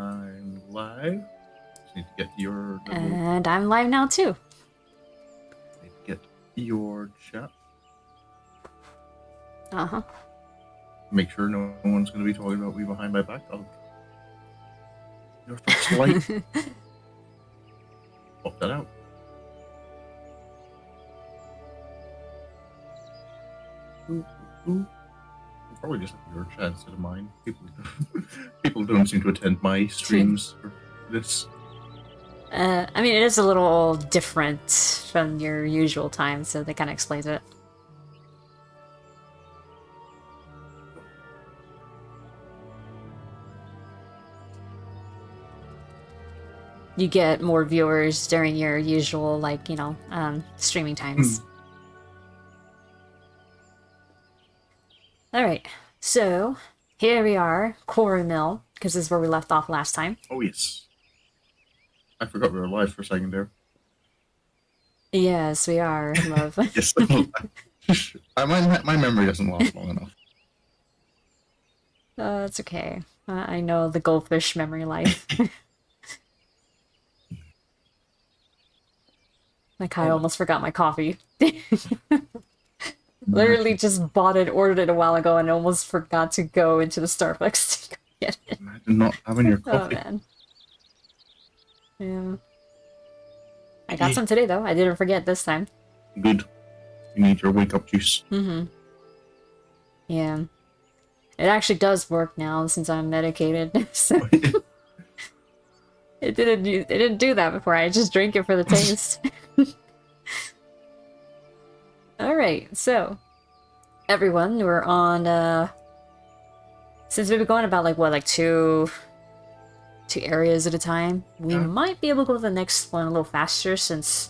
I'm live. Just need to get your And I'm live now too. Need to get your chat. Uh-huh. Make sure no one's going to be talking about me behind my back. Your first light. Pop that out. Ooh. Probably just like your chat instead of mine. People don't seem to attend my streams for this. I mean, it is a little different from your usual time, so that kind of explains it. You get more viewers during your usual, like, streaming times. Alright, so here we are, Quarry Mill, because this is where we left off last time. Oh, yes. I forgot we were live for a second there. Yes, we are, love. Yes, my memory doesn't last long enough. It's okay. I know the goldfish memory life. Like, I almost forgot my coffee. Literally just bought it, ordered it a while ago, and almost forgot to go into the Starbucks to go get it. Imagine not having your coffee. Oh, man. Yeah. I got some today, though. I didn't forget this time. Good. You need your wake-up juice. Mm-hmm. Yeah. It actually does work now, since I'm medicated. So it didn't do that before. I just drink it for the taste. Alright, so everyone, we're on since we've been going about like two areas at a time, we might be able to go to the next one a little faster since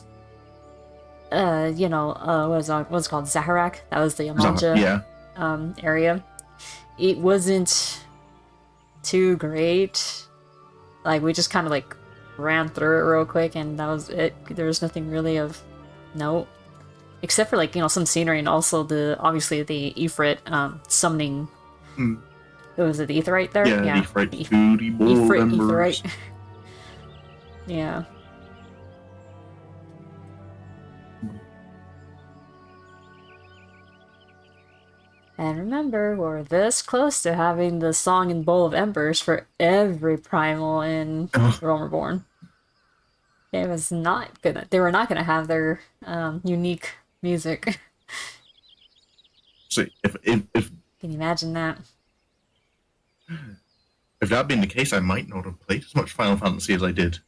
what's it called? Zaharak? That was the Amalja area. It wasn't too great. Like, we just kind of like ran through it real quick and that was it. There was nothing really of note. Except for like, some scenery and also obviously the Ifrit summoning. Was it the Aetheryte there? Yeah. Ifrit, Aetheryte. Yeah. And remember, we're this close to having the Song and Bowl of Embers for every primal in Realm Reborn. It was not gonna. They were not gonna have their unique music. So if can you imagine that? If that had been the case, I might not have played as much Final Fantasy as I did.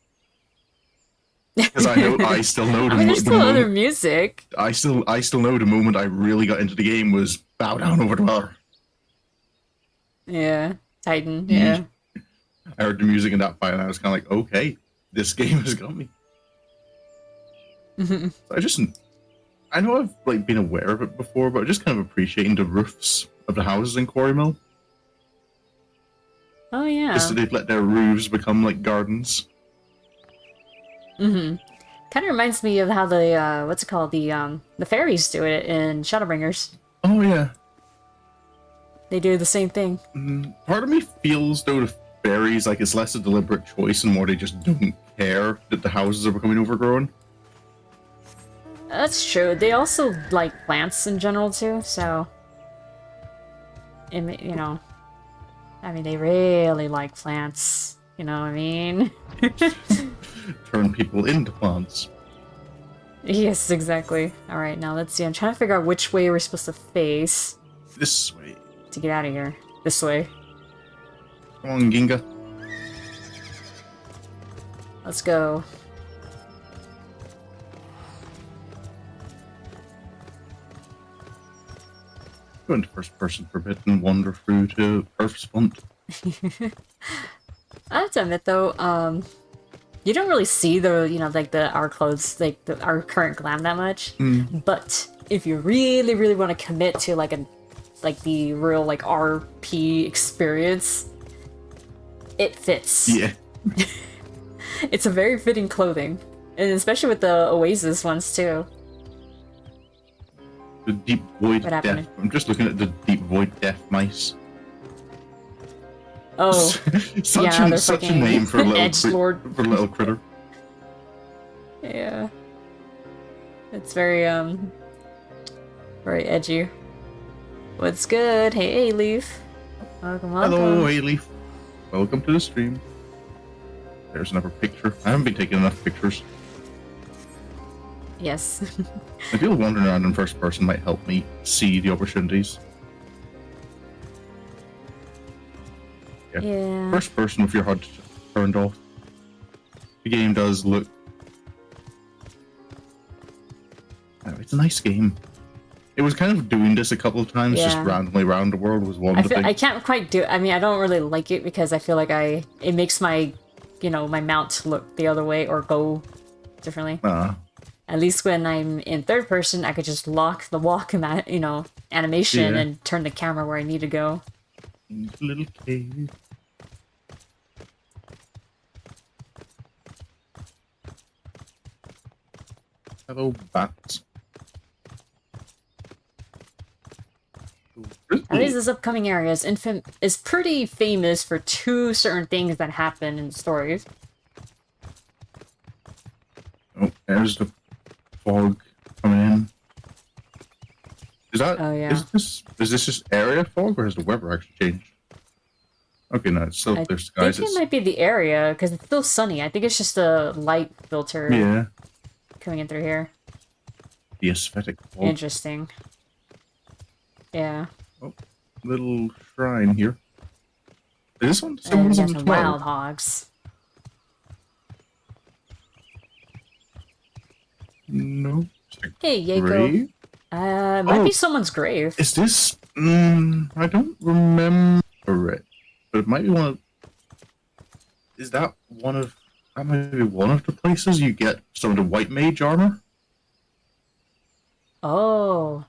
Because I still know the there's still other music. I still know the moment I really got into the game was Bow Down Over Dweller. Yeah, Titan. Yeah. I heard the music in that fight, and I was kind of like, okay, this game has got me. So I know I've like been aware of it before, but I'm just kind of appreciating the roofs of the houses in Quarry Mill. Oh yeah. Just that they've let their roofs become like gardens. Kind of reminds me of how the what's it called, the fairies do it in Shadowbringers. Oh yeah. They do the same thing. Part of me feels though the fairies like it's less a deliberate choice and more they just don't care that the houses are becoming overgrown. That's true. They also like plants in general too, so I mean, they really like plants. You know what I mean? Turn people into plants. Yes, exactly. Alright, now let's see. I'm trying to figure out which way we're supposed to face. This way. To get out of here. This way. Come on, Ginga. Let's go. Go into first person for a bit and wander through to Earthspont. I have to admit though, you don't really see our clothes, our current glam that much. But if you really, really want to commit to the real RP experience, it fits. Yeah. It's a very fitting clothing, and especially with the Oasis ones too. The Deep Void Death. I'm just looking at the Deep Void Death mice. Oh, yeah, they're such a fucking name for a little edgelord. for a little critter. Yeah. It's very, very edgy. What's good? Hey, Leaf. Welcome, welcome. Hello, A-Leaf. Welcome to the stream. There's another picture. I haven't been taking enough pictures. Yes. I feel wandering around in first person might help me see the opportunities. Yeah. First person with your HUD turned off. The game does look... Oh, it's a nice game. It was kind of doing this a couple of times, just randomly around the world was one of the things. I can't quite do... I mean, I don't really like it because I feel like it makes my, you know, my mount look the other way or go differently. At least when I'm in third person, I could just lock the walk, you know, animation and turn the camera where I need to go. Little cave. Hello, bats. At least this upcoming area is pretty famous for two certain things that happen in the stories. Oh, there's the fog coming in. Is that? Oh yeah. Is this just area fog, or has the weather actually changed? Okay, no, it's still there's skies. I think it might be the area because it's still sunny. I think it's just the light filter. Yeah. Coming in through here. The aesthetic fog. Interesting. Yeah. Oh, little shrine here. Is this one? And Someone's some wild hogs. No. Hey, Yako. Grave? Might be someone's grave. Is this? I don't remember it, but it might be one of. Is that one of? That might be one of the places you get some of the white mage armor. Oh.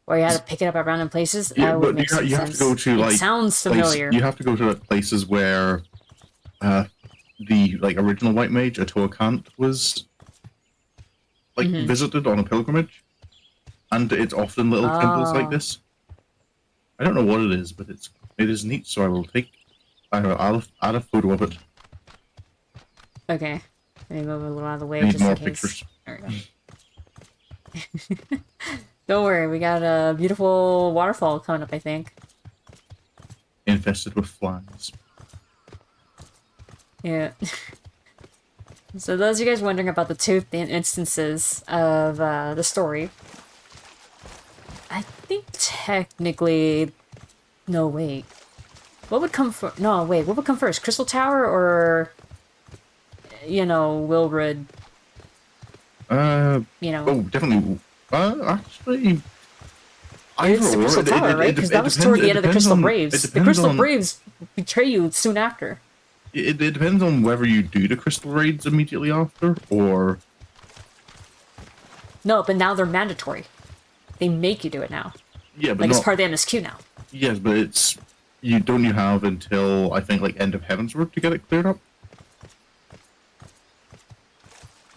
Or you had to pick it up at random places? Yeah, that would but make you have to go to, like... It sounds familiar. You have to go to places where the, like, original white mage, Atoa was, like, visited on a pilgrimage. And it's often little temples like this. I don't know what it is, but it is neat, so I will I'll add a photo of it. Okay. Let me move a little out of the way I need just more in case. pictures. There we go. Don't worry, we got a beautiful waterfall coming up, I think. Infested with flies. Yeah. So those of you guys wondering about the two instances of the story, I think technically... No, wait. What would come first? No, wait, what would come first? Crystal Tower or... You know, Wilred? You know... Oh, definitely... actually... It's the Crystal Tower, right? Because that was toward the end of the Crystal Braves. The Crystal Braves betray you soon after. It depends on whether you do the Crystal Raids immediately after, or... No, but now they're mandatory. They make you do it now. Yeah, but like, it's part of the MSQ now. Yes, but it's... You have until, I think, like, end of Heavensward to get it cleared up?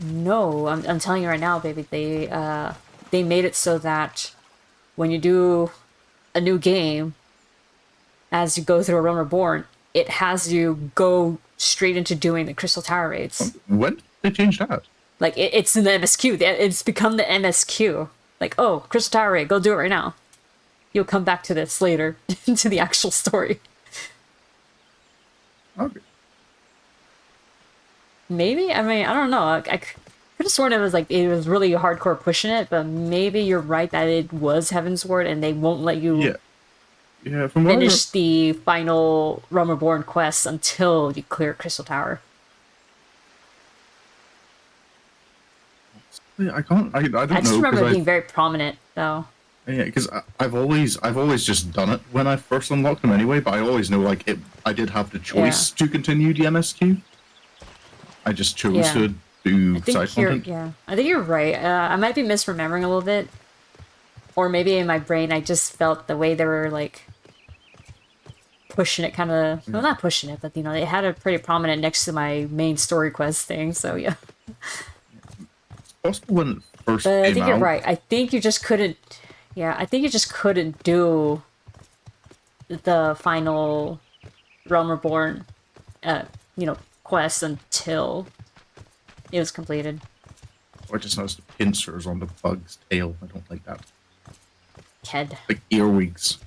No, I'm telling you right now, baby. They made it so that when you do a new game, as you go through A Realm Reborn, it has you go straight into doing the Crystal Tower raids. When did they change that? Like, it's in the MSQ. It's become the MSQ. Like, oh, Crystal Tower raid, go do it right now. You'll come back to this later, into the actual story. Okay. Maybe? I mean, I don't know. I could have sworn it was like, it was really hardcore pushing it, but maybe you're right that it was Heavensward and they won't let you from finish the final Realm Reborn quests until you clear Crystal Tower. I don't know. I just remember it being very prominent, though. Yeah, because I've always just done it when I first unlocked them anyway, but I always know, like, I did have the choice to continue the MSQ. I just chose to do side content. Yeah, I think you're right. I might be misremembering a little bit. Or maybe in my brain I just felt the way they were, like, pushing it kind of... Well, not pushing it, but, you know, they had it pretty prominent next to my main story quest thing, so yeah. It's possible when it first came out. I think you're right. I think you just couldn't... Yeah, I think you just couldn't do the final Realm Reborn, you know, quest until it was completed. I just noticed the pincers on the bug's tail. I don't like that. Head. Like earwigs.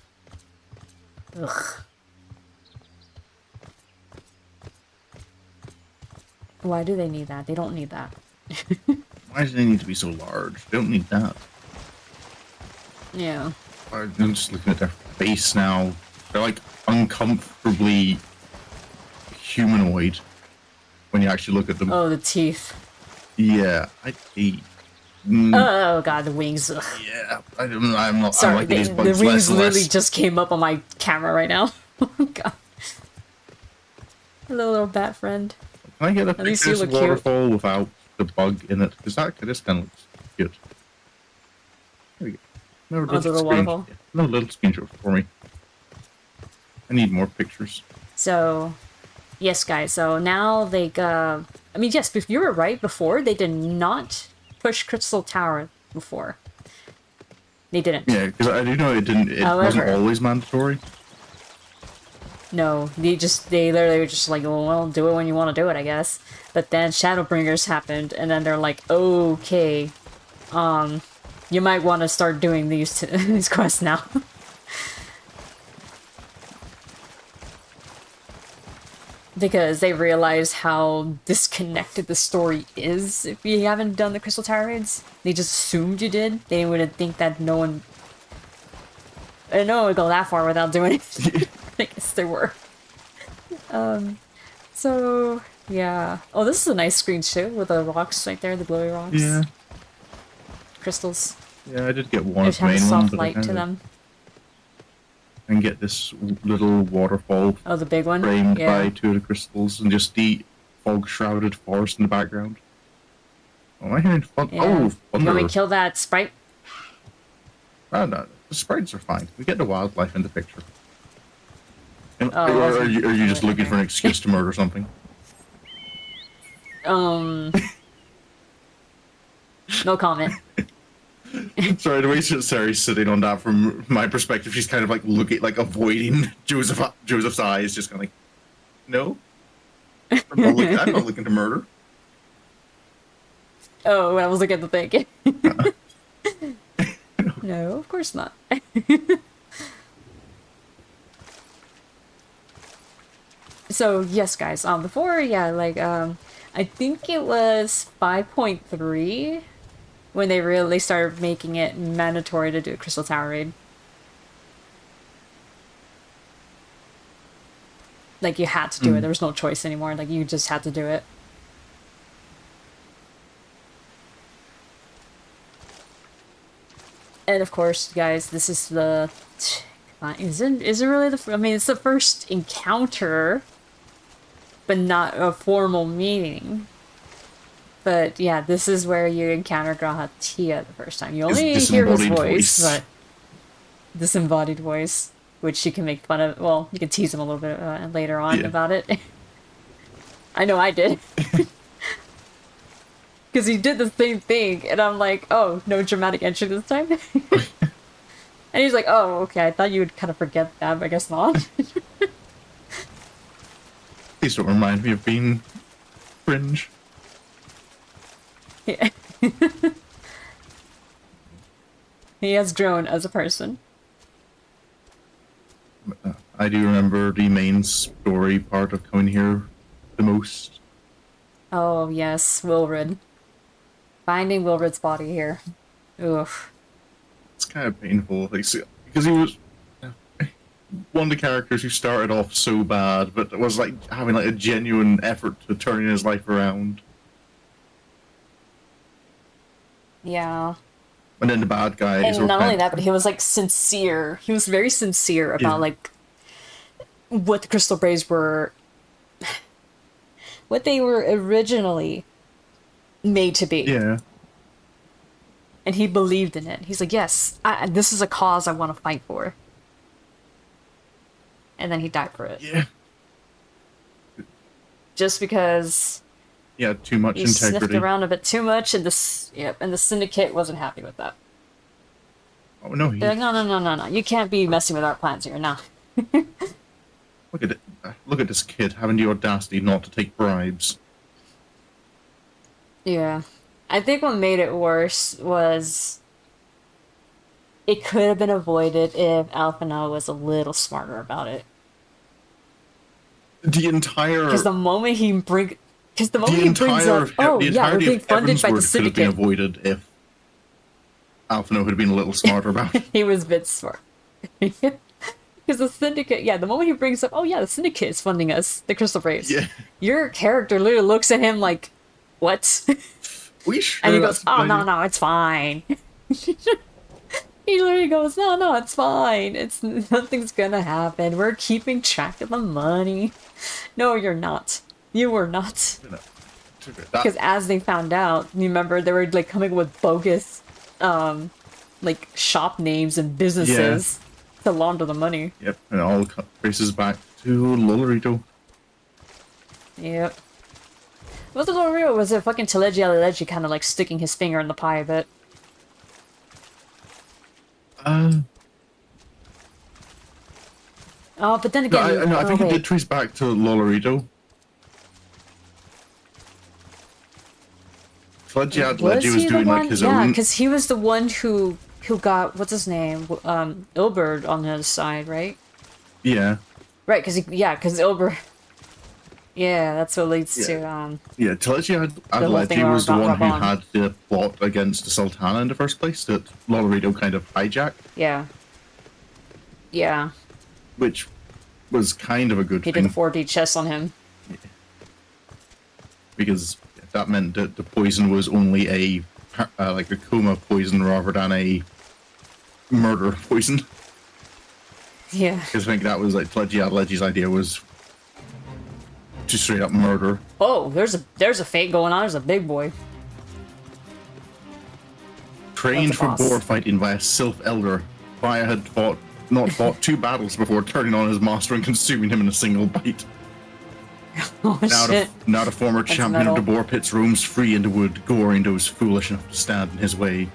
Ugh. Why do they need that? They don't need that. Why do they need to be so large? They don't need that. Yeah. I'm just looking at their face now. They're like uncomfortably humanoid when you actually look at them. Oh, the teeth. Yeah, I hate. Oh god, the wings. Ugh. Yeah, I'm not. Sorry, I like these the bugs wings less and literally less. just came up on my camera right now. Oh god. Hello, little bat friend. Can I get a At least picture you of the look cute. waterfall without the bug in it? Because this kind of looks good. There we go. No Oh, the little waterfall? Yeah, no little screenshot for me. I need more pictures. So, yes, guys. So now they. I mean, yes. If you were right before, they did not push Crystal Tower before. They didn't. Yeah, because I do know it didn't. It wasn't However- always mandatory. No, they literally were just like, well, do it when you want to do it, I guess. But then Shadowbringers happened, and then they're like, okay, you might want to start doing these these quests now. Because they realize how disconnected the story is if you haven't done the Crystal Tower raids. They just assumed you did. They wouldn't think that no one would go that far without doing it. I guess there were. So, yeah. Oh, this is a nice screen too, with the rocks right there, the glowy rocks. Yeah. Crystals. Yeah, I did get one Which of the have a main soft ones, but I light to kinda- them. And get this little waterfall Oh, the big one? framed Yeah. by two of the crystals and just the fog-shrouded forest in the background. Oh, am I hearing fun? Yeah. Oh, You want me thunder. to kill that sprite? Oh, no, the sprites are fine. We get the wildlife in the picture. And, Oh, or wasn't- are you just looking for an excuse to murder something? No comment. Sorry, the way Sarah's sitting on that from my perspective, she's kind of like looking, like avoiding Joseph's eyes, just kind of like, no, I'm not looking to murder. Oh, I was looking at the thing. No, of course not. So, yes, guys, before, yeah, like, I think it was 5.3 when they really started making it mandatory to do a Crystal Tower raid. Like, you had to do it. There was no choice anymore. Like, you just had to do it. And of course, guys, this is the... Is it really the... I mean, it's the first encounter, but not a formal meeting. But yeah, this is where you encounter Grahatia the first time. You only hear his voice, but... Disembodied voice, which you can make fun of... Well, you can tease him a little bit later on about it. I know I did. Because he did the same thing, and I'm like, oh, no dramatic entry this time? And he's like, oh, okay, I thought you would kind of forget that, but I guess not. Please don't remind me of being cringe. Yeah. He has grown as a person. I do remember the main story part of coming here the most. Oh, yes, Wilrid. Finding Wilrid's body here. Oof. It's kind of painful, like, because he was one of the characters who started off so bad, but was like having like a genuine effort to turning his life around. Yeah. And then the bad guy is And not only that, but he was like sincere. He was very sincere about like what the Crystal Braves were, what they were originally made to be. Yeah. And he believed in it. He's like, yes, this is a cause I want to fight for. And then he died for it. Yeah. Just because Yeah, too much he sniffed integrity. around a bit too much, and and the syndicate wasn't happy with that. Oh no, he They're like, no, you can't be messing with our plans here, no. Look at it. Look at this kid having the audacity not to take bribes. Yeah. I think what made it worse was it could have been avoided if Alphinaud was a little smarter about it. The entire... Because the moment he brings up, the oh yeah, we're entirety being of funded by the Evansward could have been syndicate. avoided if Alphinaud had been a little smarter about it. He was a bit smart. Because the syndicate, yeah, the moment he brings up, oh yeah, the syndicate is funding us, the Crystal Race. Yeah. Your character literally looks at him like, what? We sure And he goes, oh, no, it's fine. He literally goes, no, it's fine. Nothing's gonna happen. We're keeping track of the money. No, you're not. You were not. Because as they found out, you remember they were like coming with bogus, like shop names and businesses to launder the money. Yep, and it all traces back to Lolorito. Yep. Was it Lolorito, or was it fucking Teleji Aleleji kind of like sticking his finger in the pie a bit? Oh, but then again... I think it did trace back to Lolorito. Teleji was doing like his own... Yeah, because he was the one who got, what's his name? Ilberd on his side, right? Yeah. Right, because Ilberd... Yeah, that's what leads to, Yeah, Teleji Adeleji was the one who had the plot against the Sultana in the first place that Lolorito kind of hijacked. Yeah. Yeah. Which was kind of a good thing. He did 4D chess on him. Yeah. Because that meant that the poison was only a coma poison rather than a murder poison. Yeah. Because I think that was like Teleji Adeleji's idea was to straight up murder. Oh, there's a fate going on. There's a big boy. Trained for boar fighting by a Sylph Elder, Fire had not fought 2 battles before turning on his master and consuming him in a single bite. Oh, shit. Now the former champion of the boar pits roams free in the wood, goring those foolish enough to stand in his way.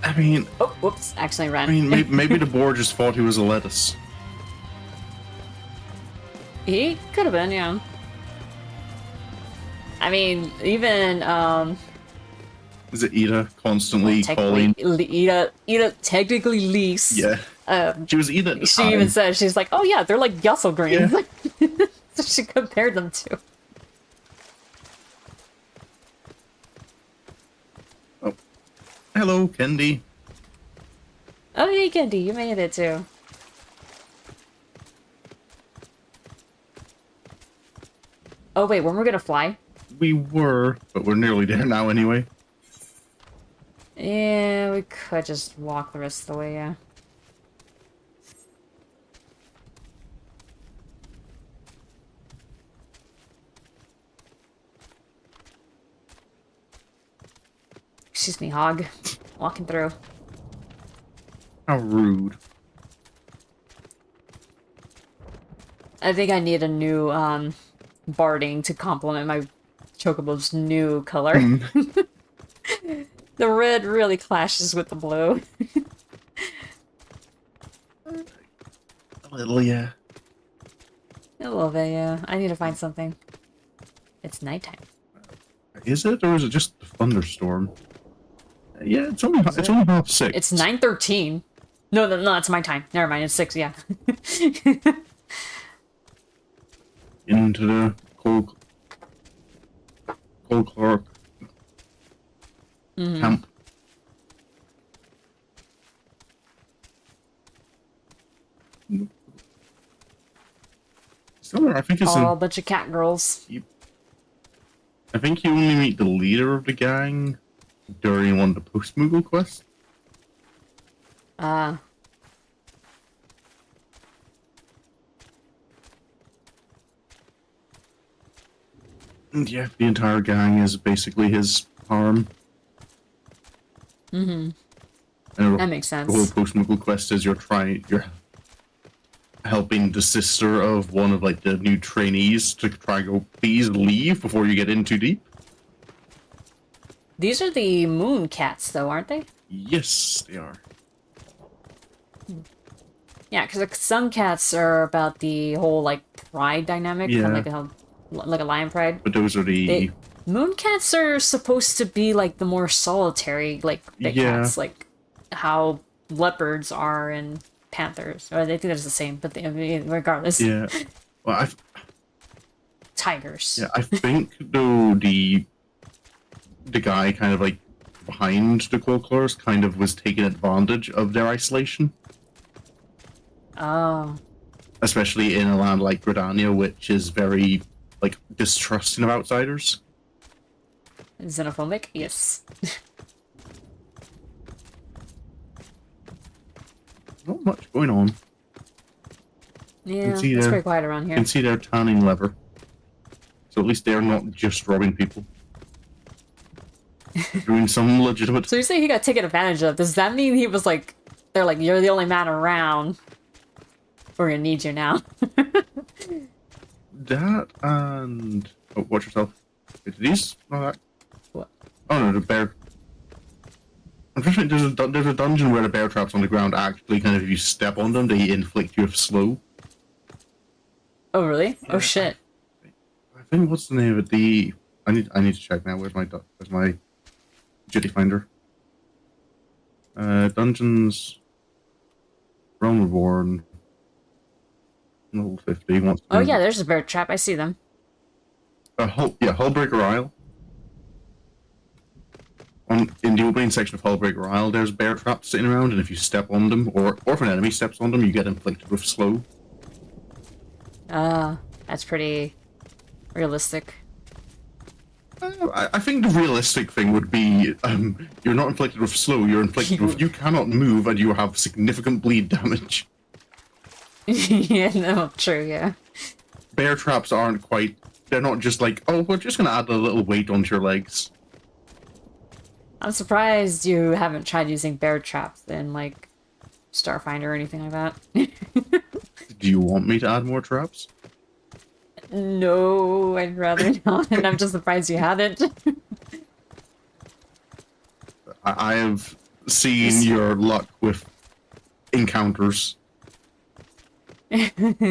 I mean... Oh, whoops, accidentally ran. I mean, maybe the boar just thought he was a lettuce. He could have been, yeah. I mean, even, Is it Ida constantly calling? Ida technically lease. Yeah. She was Ida at the She time. even said, she's like, oh yeah, they're like Yussel greens. Yeah. So she compared them to. Oh. Hello, Kendi. Oh, hey, Kendi, you made it too. Oh, wait, when we're gonna fly? We were, but we're nearly there now anyway. Yeah, we could just walk the rest of the way, yeah. Excuse me, Hog. Walking through. How rude. I think I need a new, barding to complement my Chocobo's new color. The red really clashes with the blue. A little, yeah. A little bit, yeah. I need to find something. It's nighttime. Is it, or is it just a thunderstorm? Yeah, it's only half 6. It's 9:13. No, it's my time. Never mind, it's 6, yeah. Into the cold Clark camp. Somewhere, I think it's a bunch of cat girls. I think you only meet the leader of the gang during one of the post-Moogle quests. And yeah, the entire gang is basically his arm. That makes sense. The whole post-Moogle quest is you're helping the sister of one of like the new trainees to try and go, please leave before you get in too deep. These are the moon cats, though, aren't they? Yes, they are. Yeah, because like, some cats are about the whole like pride dynamic, kind of Yeah. like how, like a lion pride. But those are the... Moon cats are supposed to be like the more solitary, like big Yeah. cats, like how leopards are and panthers. Or they think that's the same, but I mean, regardless. Yeah. Well, Tigers. I think, though, the guy kind of, like, behind the Coldclaws kind of was taking advantage of their isolation. Oh. Especially in a land like Gridania, which is very, like, distrusting of outsiders. Xenophobic? Yes. Not much going on. Yeah, it's pretty quiet around here. You can see their tanning lever. So at least they're not just robbing people. Doing some legitimate... So you say he got taken advantage of. Does that mean he was like... They're like, you're the only man around. We're gonna need you now. That and... Oh, watch yourself. Wait, did these... No, that... What? Oh no, the bear... I'm just thinking there's a dungeon where the bear traps on the ground actually kind of, if you step on them, they inflict you with slow. Oh, really? Yeah, Oh, shit. I think, what's the name of it? I need to check now. Where's my Jitty Finder? Dungeons... Realm Reborn... Level 50. Oh, yeah, there's a bear trap. I see them. Hullbreaker Isle. In the opening section of Hullbreaker Isle, there's bear traps sitting around, and if you step on them, or if an enemy steps on them, you get inflicted with slow. That's pretty realistic. I think the realistic thing would be, you're not inflicted with slow, you're inflicted with you cannot move and you have significant bleed damage. Yeah, no, true, yeah. Bear traps aren't quite, they're not just like, oh, we're just gonna add a little weight onto your legs. I'm surprised you haven't tried using bear traps in, like, Starfinder or anything like that. Do you want me to add more traps? No, I'd rather not, and I'm just surprised you haven't. I have seen your luck with encounters.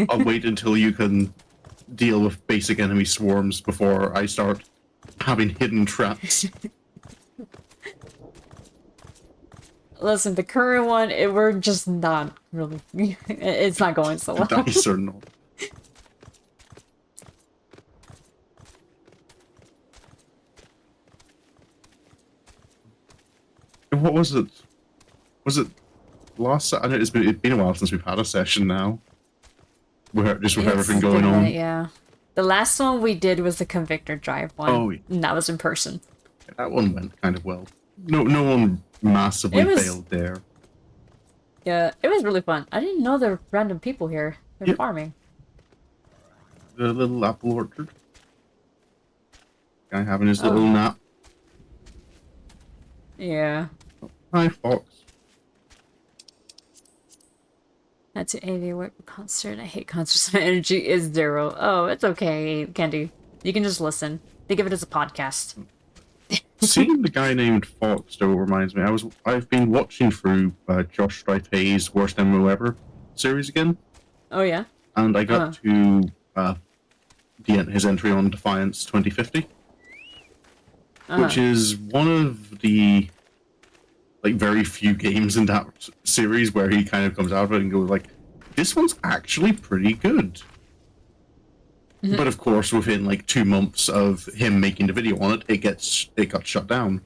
I'll wait until you can deal with basic enemy swarms before I start having hidden traps. Listen, the current one, we're just not really... It's not going so well. Dice or not. What was it? Was it last... I know it's been a while since we've had a session now. With everything going on. Yeah. The last one we did was the Convictor Drive one. Oh, yeah. And that was in person. That one went kind of well. No one massively failed there. Yeah, it was really fun. I didn't know there were random people here. They're farming. The little apple orchard. Guy having his little nap. Yeah. Hi, Fox. That's an AV work concert. I hate concerts. My energy is 0. Oh, it's okay, Candy. You can just listen. Think of it as a podcast. Seeing the guy named Fox though reminds me. I've been watching through Josh Strife-Hayes' Worst MMO Ever series again. Oh yeah. And I got to his entry on Defiance 2050, which is one of the very few games in that series where he kind of comes out of it and goes like, "This one's actually pretty good." Mm-hmm. But of course, within 2 months of him making the video on it, it got shut down.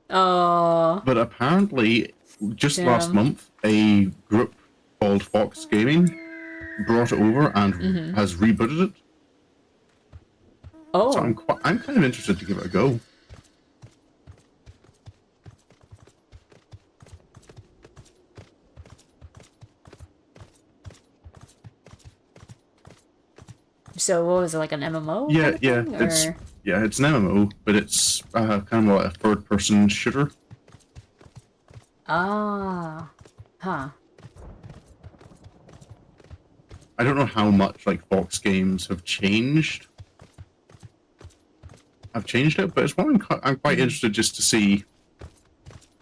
Oh. But apparently, just last month, a group called Fox Gaming brought it over and has rebooted it. Oh. So I'm kind of interested to give it a go. So what was it, like an MMO? Yeah, it's an MMO, but it's kind of like a third-person shooter. Ah, huh. I don't know how much Fox games have changed. I've changed it, but it's one I'm quite interested just to see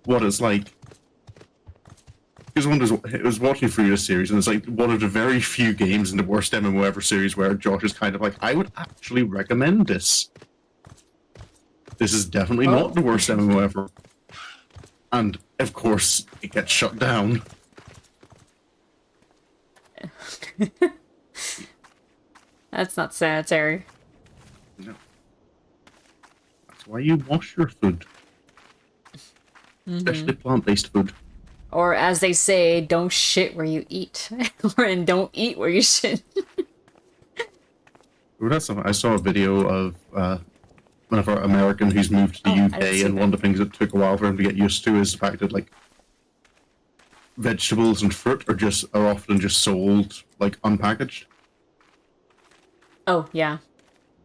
what it's like. it was watching through this series, and it's like one of the very few games in the worst MMO ever series where Josh is kind of like, I would actually recommend this. This is definitely not the worst MMO ever. And, of course, it gets shut down. That's not sanitary. No. That's why you wash your food. Especially plant-based food. Or as they say, don't shit where you eat. And don't eat where you shit. I saw a video of one of our American who's moved to the UK, and one of the things that took a while for him to get used to is the fact that, like, vegetables and fruit are often just sold, like, unpackaged. Oh, yeah.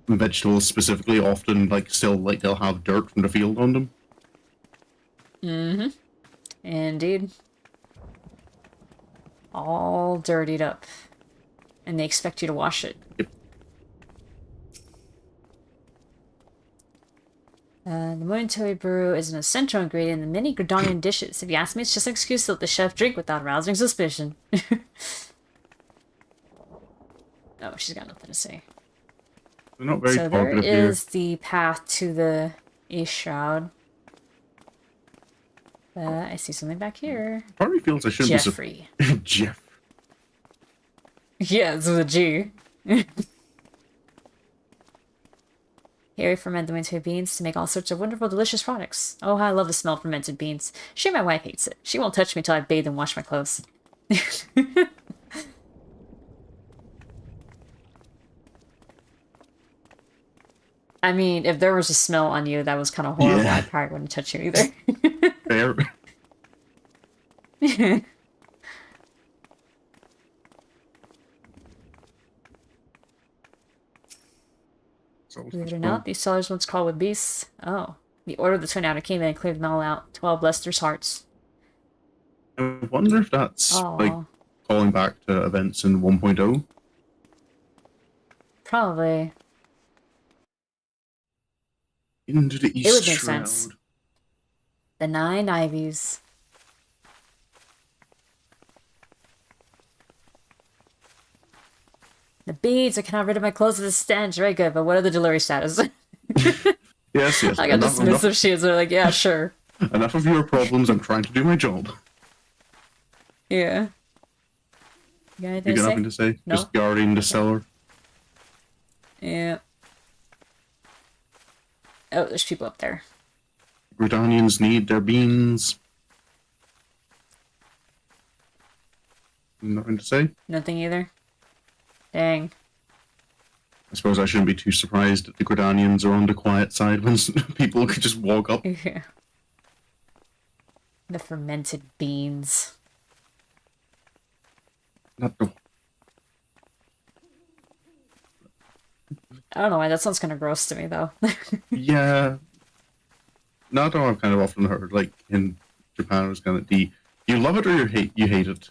And vegetables specifically often, like, still, like, they'll have dirt from the field on them. Mm-hmm. Indeed. All dirtied up. And they expect you to wash it. Yep. The Montoi brew is an essential ingredient in many Gridanian dishes. If you ask me, it's just an excuse to let the chef drink without arousing suspicion. Oh, she's got nothing to say. They're not very so there talkative is here. the path to the Shroud. I see something back here. Part of me feels I shouldn't Jeffrey. be Jeff. Yeah, it's with a G. Here we ferment them into beans to make all sorts of wonderful, delicious products. Oh, I love the smell of fermented beans. Shame my wife hates it. She won't touch me till I bathe and wash my clothes. I mean, if there was a smell on you that was kind of horrible, I probably wouldn't touch you either. Fair. Believe it or not, these sellers once called with beasts. Oh. The order of the Twin Outer came in and cleared them all out. 12 Lester's hearts. I wonder if that's, like, calling back to events in 1.0. Probably. Into the East It would make Shroud. sense. The 9 Ivies. The beads, I cannot rid of my clothes of this stench. Very good, but what are the delivery status? Yes. I got dismissive shields. They're like, yeah, sure. Enough of your problems. I'm trying to do my job. Yeah. You got anything You got nothing to say? No? Just guarding the cellar. Yeah. Oh, there's people up there. Gridanians need their beans. Nothing to say? Nothing either? Dang. I suppose I shouldn't be too surprised that the Gridanians are on the quiet side when people could just walk up. Yeah. The fermented beans. Not the... I don't know why, that sounds kind of gross to me, though. Yeah. Not though I've kind of often heard, like, in Japan, it was kind of the... You love it or you hate it.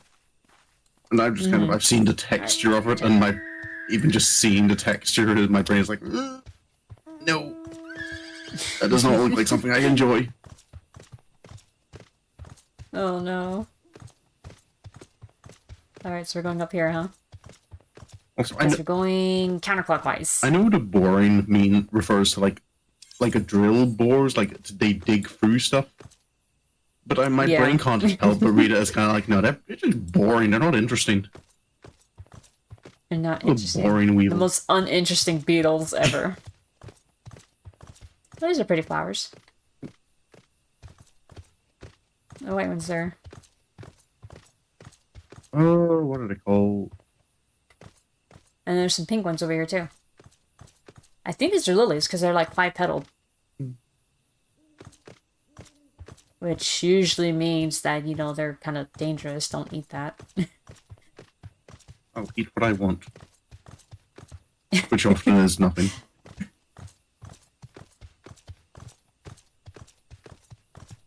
And I've just kind of... I've seen the texture of it, and even just seeing the texture, my brain is like, no. That does not look like something I enjoy. Oh, no. Alright, so we're going up here, huh? Also, We're going counterclockwise. I know the boring refers to like a drill bores, like they dig through stuff. But my brain can't help but read it as kind of like, no, they're just boring. They're not interesting. They're not interesting. Boring wheels. The most uninteresting beetles ever. These are pretty flowers. The white one's there. Oh, what are they called? And there's some pink ones over here, too. I think these are lilies, because they're like 5-petaled. Which usually means that, you know, they're kind of dangerous. Don't eat that. I'll eat what I want. Which often is nothing.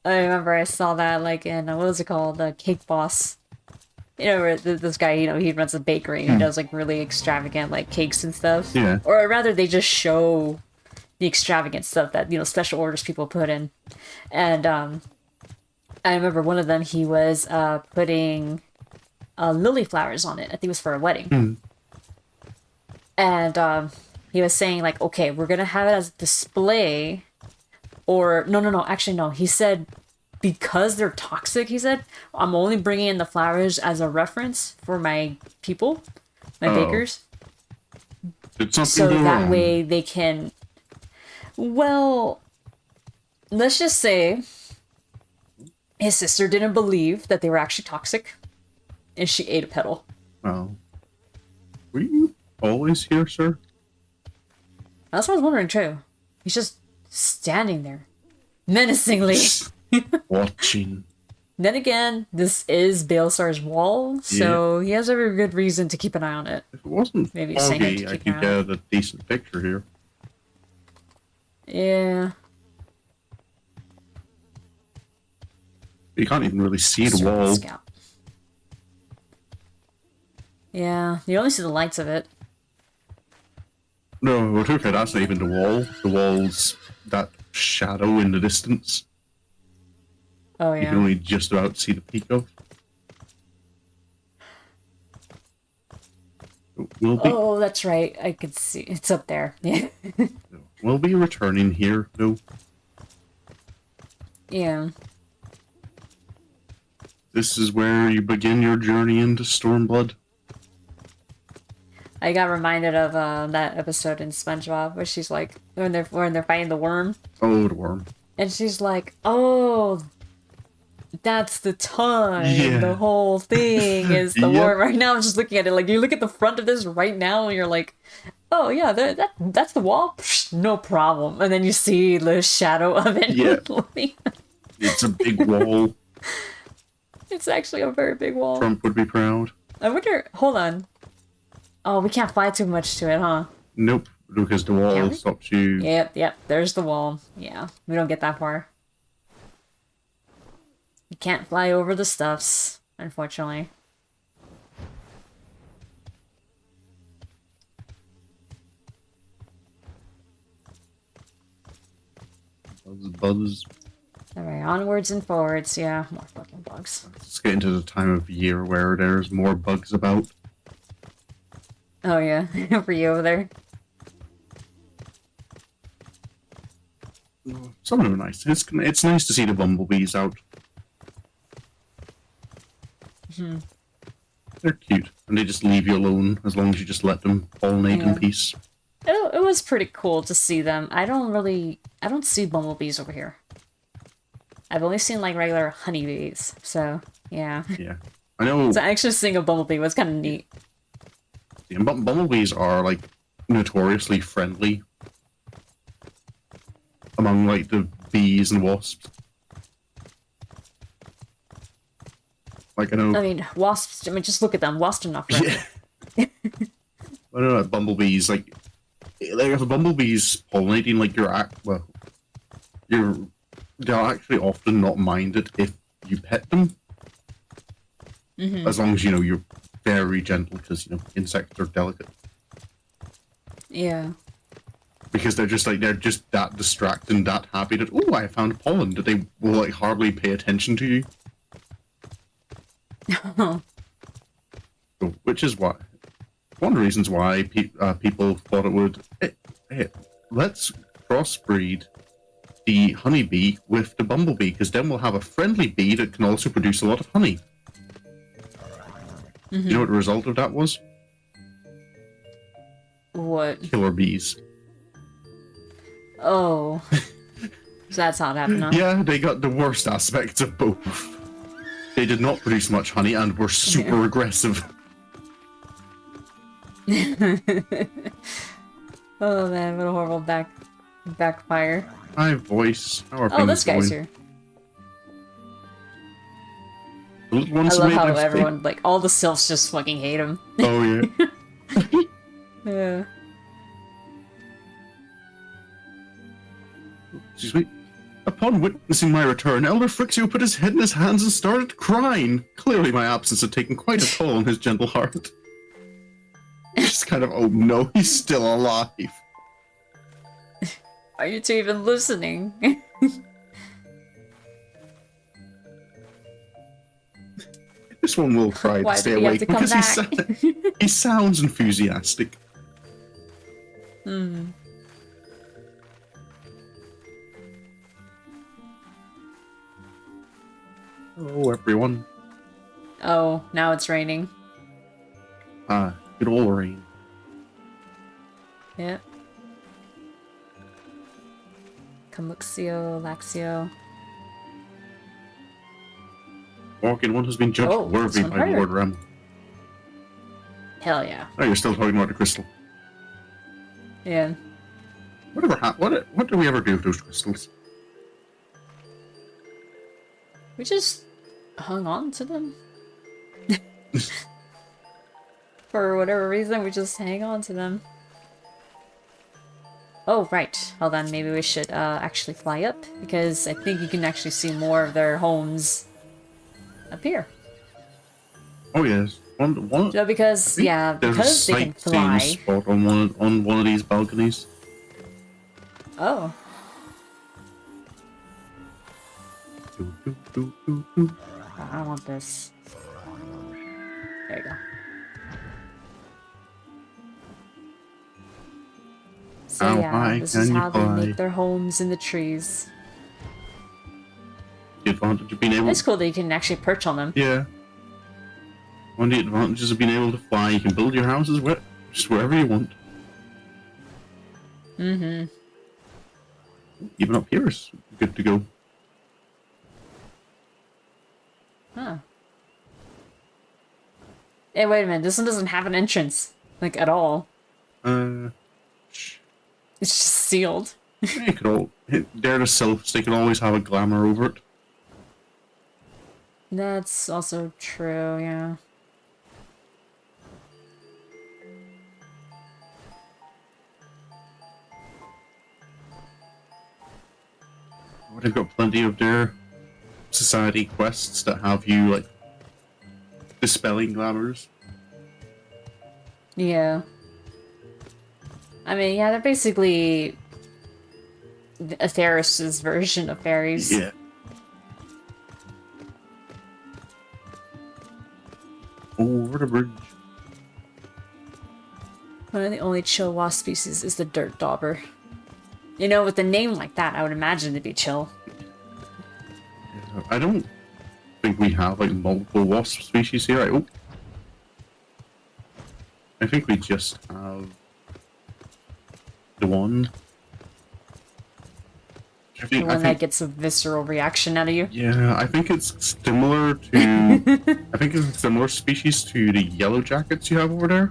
I remember I saw that, like, in, what was it called? The Cake Boss. You know, where this guy, you know, he runs a bakery and he does, like, really extravagant, like, cakes and stuff. Yeah. Or rather, they just show the extravagant stuff that, you know, special orders people put in. And, I remember one of them, he was putting lily flowers on it. I think it was for a wedding. Hmm. And he was saying, like, okay, we're going to have it as a display. Or, no, actually, no. He said, because they're toxic, he said, I'm only bringing in the flowers as a reference for my people, my bakers. Did something So go that wrong? way they can... Well, let's just say his sister didn't believe that they were actually toxic, and she ate a petal. Well, were you always here, sir? That's what I was wondering, too. He's just standing there, menacingly. Watching. Then again, this is Baelsar's wall, so he has every good reason to keep an eye on it. If it wasn't Maybe saying it foggy, to I keep an could eye on get a decent picture here. Yeah. You can't even really see the wall. Scout. Yeah, you only see the lights of it. No, well, okay, that's not even the wall. The wall's that shadow in the distance. Oh, You can yeah. only just about see the peak of. We'll be, Oh, that's right. I could see. It's up there. Yeah. we'll be returning here, though. Yeah. This is where you begin your journey into Stormblood. I got reminded of that episode in SpongeBob where she's like, when they're fighting the worm, Oh, the worm. and she's like, "Oh, that's the time. Yeah. The whole thing is the Yep. worm." Right now, I'm just looking at it. Like, you look at the front of this right now, and you're like, "Oh yeah, that's the wall. Psh, no problem." And then you see the shadow of it. Yeah. moving. It's a big wall. It's actually a very big wall. Trump would be proud. I wonder. Hold on. Oh, we can't fly too much to it, huh? Nope, because the Can wall we? stops you. Yep. There's the wall. Yeah, we don't get that far. You can't fly over the stuffs, unfortunately. Buzz. Alright, onwards and forwards. Yeah, more fucking bugs. Let's get into the time of year where there's more bugs about. Oh yeah, for you over there. Some of them are nice. It's nice to see the bumblebees out. They're cute, and they just leave you alone as long as you just let them pollinate Yeah. in peace. It was pretty cool to see them. I don't see bumblebees over here. I've only seen like regular honeybees, so yeah. Yeah, I know. So actually seeing a bumblebee was kind of neat. And bumblebees are like notoriously friendly among like the bees and wasps. Like I know. I mean, wasps. I mean, just look at them. Wasps are not friendly. Yeah. I don't know. Bumblebees like if a bumblebee's pollinating like they'll actually often not mind it if you pet them. As long as you're very gentle, because insects are delicate. Yeah. Because they're just that distracted and that happy that I found pollen that they will like hardly pay attention to you. So, which is why one of the reasons why people thought it would hey, let's crossbreed the honeybee with the bumblebee, because then we'll have a friendly bee that can also produce a lot of honey. You know what the result of that was? What? Killer bees. Oh. So that's how it happened, huh? Yeah, they got the worst aspects of both. They did not produce much honey and were super aggressive. Oh man, what a horrible backfire. My voice. How are Oh, things this guy's going? here. The little I ones love made how their escape. everyone, like, all the sylphs just fucking hate him. Oh yeah. Yeah. Excuse me. Upon witnessing my return, Elder Frixio put his head in his hands and started crying. Clearly my absence had taken quite a toll on his gentle heart. Just kind of, oh no, he's still alive. Are you two even listening? This one will try to Why stay did he have awake to come because back? he sounds enthusiastic. Hmm. Hello, everyone. Oh, now it's raining. Ah, good old rain. Yeah. Conluxio, Laxio. Walking one has been judged Oh, this worthy one by harder. Lord Rem. Hell yeah. Oh, you're still talking about the crystal. Yeah. What do we ever do with those crystals? We just hung on to them. For whatever reason, we just hang on to them. Oh, right. Hold on, maybe we should actually fly up, because I think you can actually see more of their homes up here. Oh yes, one. So because, yeah, There's a because they can sightseeing fly. spot on one of these balconies. Oh. I don't want this. There you go. So How yeah, high this is can you how they fly? make their homes in the trees. The advantage of being able. It's cool that you can actually perch on them. Yeah. One of the advantages of being able to fly, you can build your houses just wherever you want. Mm-hmm. Even up here is good to go. Huh. Hey, wait a minute. This one doesn't have an entrance. Like, at all. It's just sealed. They could all. They're the sylphs, they can always have a glamour over it. That's also true, yeah. Oh, they've got plenty of their society quests that have you, like, dispelling glamours. Yeah. I mean, yeah, they're basically Atheris's version of fairies. Yeah. Over the bridge. One of the only chill wasp species is the dirt dauber. You know, with a name like that, I would imagine it'd be chill. I don't think we have, like, multiple wasp species here. I think we just have the one. The one that gets a visceral reaction out of you. Yeah, I think it's similar to. I think it's a similar species to the yellow jackets you have over there.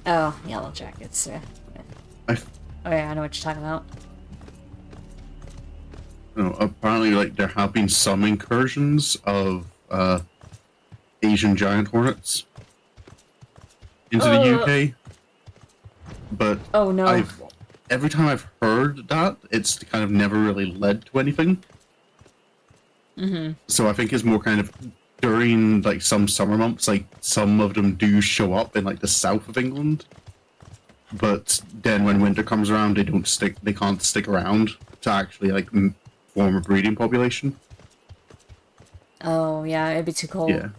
Oh, yellow jackets. Yeah. Oh yeah, I know what you're talking about. Apparently, like, there have been some incursions of Asian giant hornets into the UK, but oh no. Every time I've heard that, it's kind of never really led to anything. Mm-hmm. So I think it's more kind of during, like, some summer months, like, some of them do show up in, like, the south of England. But then when winter comes around, they can't stick around to actually, like, form a breeding population. Oh yeah, it'd be too cold. Yeah.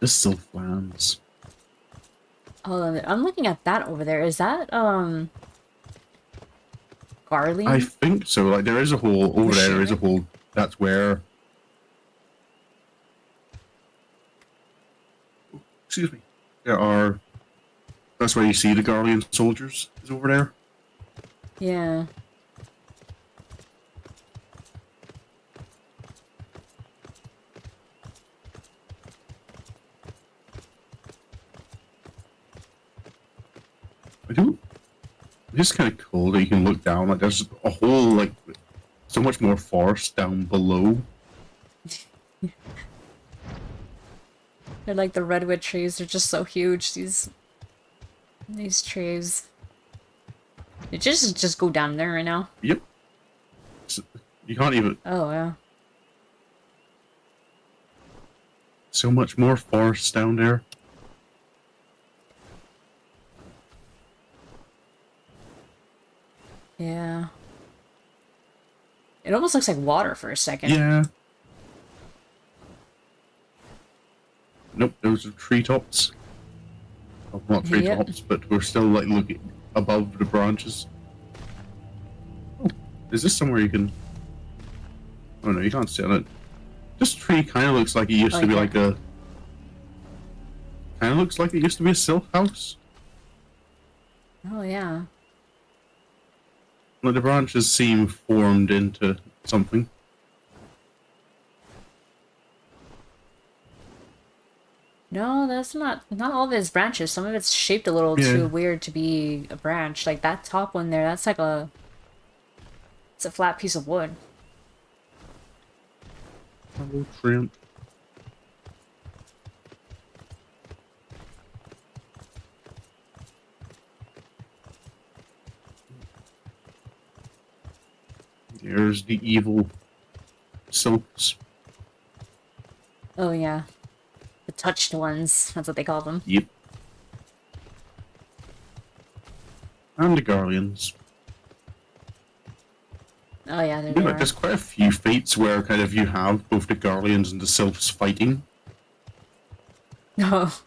The Sylphlands. Hold on, I'm looking at that over there. Is that, Garlean? I think so. Like, there is a hole over there. There is a hole. That's where. Excuse me. That's where you see the Garlean soldiers. Is over there. Yeah. It's just kind of cool that you can look down. Like, there's a whole, like, so much more forest down below. They're like the redwood trees. They're just so huge. These trees. You just go down there right now. Yep. You can't even. Oh yeah. So much more forest down there. Yeah. It almost looks like water for a second. Yeah. Nope, those are treetops. Well, not treetops, but we're still like looking above the branches. Oh, is this somewhere you can? Oh no, you can't sit on it. This tree kind of looks like it used to be like a. Kind of looks like it used to be a silk house. Oh yeah. Like the branches seem formed into something. No, that's not all of its branches. Some of it's shaped a little too weird to be a branch. Like that top one there, that's like it's a flat piece of wood. Hello, Trent. There's the evil soaps. Oh yeah. The touched ones. That's what they call them. Yep. And the Guardians. Oh yeah, there they are. There's quite a few fates where kind of you have both the Guardians and the Sylphs fighting. Oh.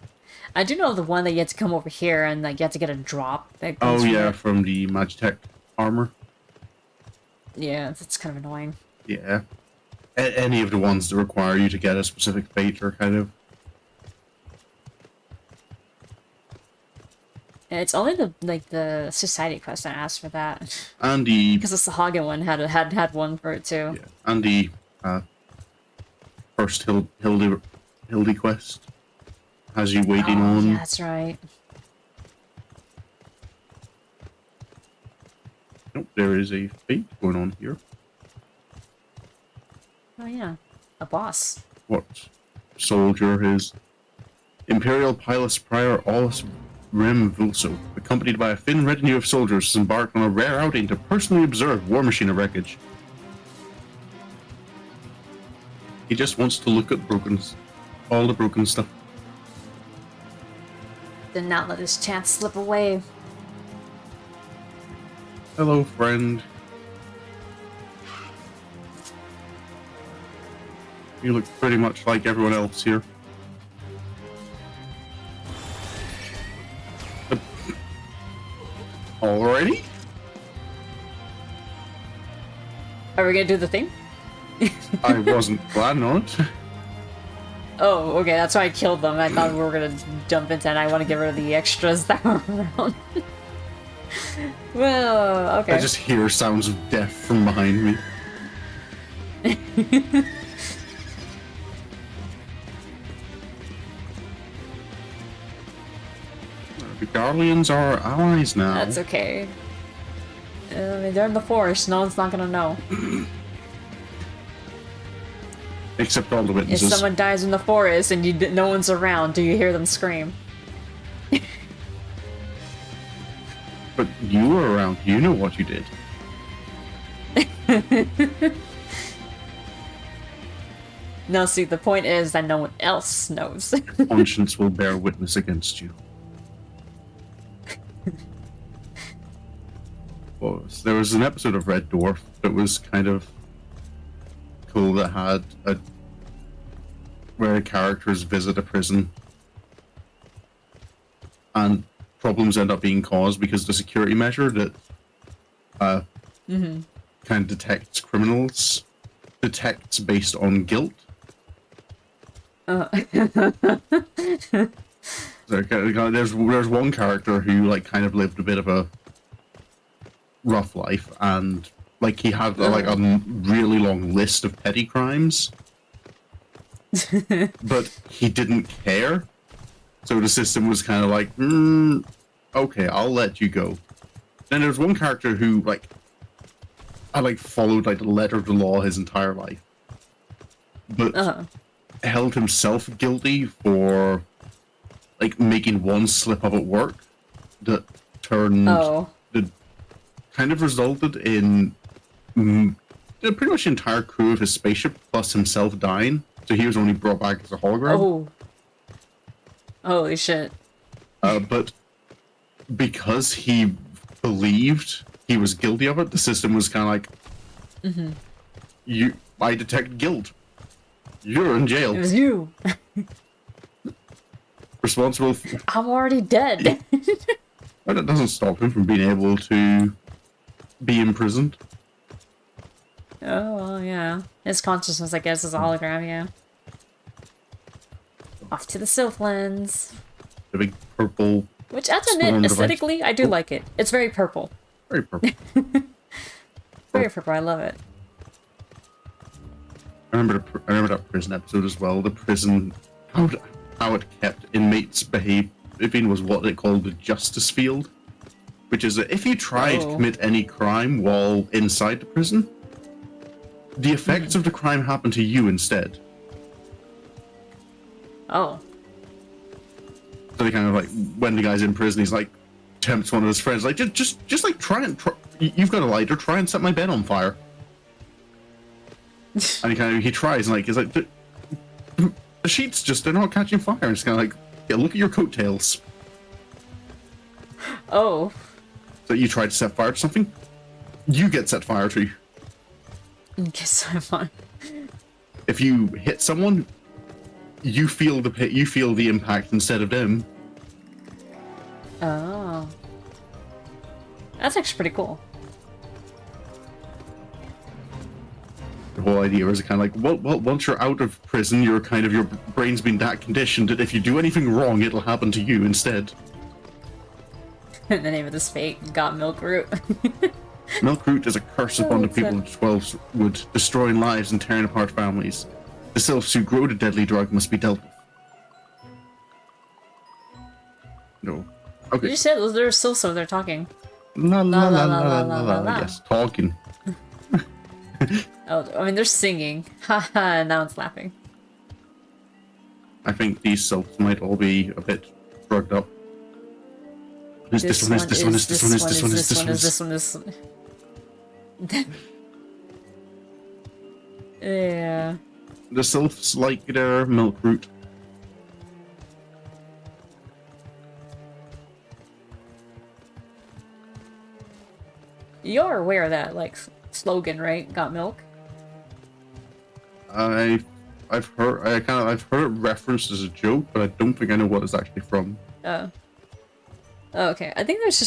I do know the one that you had to come over here and like you had to get a drop. That Oh goes yeah, from the Magitech armor. Yeah, that's kind of annoying. Yeah. Any of the ones that require you to get a specific fate are kind of... It's only the society quest that asked for that. And the... Because the Sahagin one had one for it too. Yeah. And the first Hildy quest has you waiting on... Yeah, that's right. Nope, there is a fate going on here. Oh yeah, a boss. What soldier is Imperial Pilus Prior Aulus Rem Vulso, accompanied by a thin retinue of soldiers, has embarked on a rare outing to personally observe War Machine wreckage. He just wants to look at all the broken stuff. Did not let his chance slip away. Hello, friend. You look pretty much like everyone else here. Alrighty? Are we gonna do the thing? I wasn't planning on it. Oh, okay, that's why I killed them. I thought we were gonna jump into it and I want to get rid of the extras that were around. Well, okay. I just hear sounds of death from behind me. The Guardians are allies now. That's okay. I mean, they're in the forest. No one's not gonna know. Except all the If witnesses. someone dies in the forest and no one's around, do you hear them scream? But you were around. You know what you did. No, see, the point is that no one else knows. Conscience will bear witness against you. Well, there was an episode of Red Dwarf that was kind of cool that had where characters visit a prison and problems end up being caused because the security measure that kind of detects criminals detects based on guilt. There's one character who like kind of lived a bit of a rough life, and like he had like a really long list of petty crimes, but he didn't care. So the system was kind of like, okay, I'll let you go. Then there's one character who like I like followed like the letter of the law his entire life, but held himself guilty for like making one slip up at work that turned that kind of resulted in pretty much the entire crew of his spaceship plus himself dying. So he was only brought back as a hologram. Oh. Holy shit. But because he believed he was guilty of it, the system was kind of like, I detect guilt. You're in jail. It was you. Responsible. I'm already dead. But it doesn't stop him from being able to be imprisoned. Oh, well, yeah. His consciousness, I guess, is a hologram, yeah. Off to the Sylphlands. The big purple. Which, I have to admit, aesthetically, I do like it. It's very purple. Very purple. Very purple, I love it. I remember that prison episode as well. The prison, how it kept inmates behaving was what they called the justice field, which is that if you tried to commit any crime while inside the prison, the effects of the crime happen to you instead. Oh. So they kind of like, when the guy's in prison, he's like, tempts one of his friends, like, just like try, you've got a lighter, try and set my bed on fire. And he tries, and like, he's like, the sheets they're not catching fire. And it's kind of like, yeah, look at your coattails. Oh. So you try to set fire to something, you get set fire to. Guess I'm fine. If you hit someone, you feel the impact instead of them. Oh. That's actually pretty cool. The whole idea is kind of like, well, once you're out of prison, your brain's been that conditioned that if you do anything wrong, it'll happen to you instead. The name of this fate, got milk root. Milk root is a curse upon the people of 12wood, destroying lives and tearing apart families. The sylphs who grow the deadly drug must be dealt with. No. Okay. You said they're still so they're talking. La la la la la la la. Yes, talking. Oh, I mean, they're singing. Haha, now it's laughing. I think these sylphs might all be a bit drugged up. This one. Yeah. The sylphs like their milk root. You're aware of that, like, slogan, right? Got milk? I've heard it referenced as a joke, but I don't think I know what it's actually from. Oh. Oh, okay. I think it was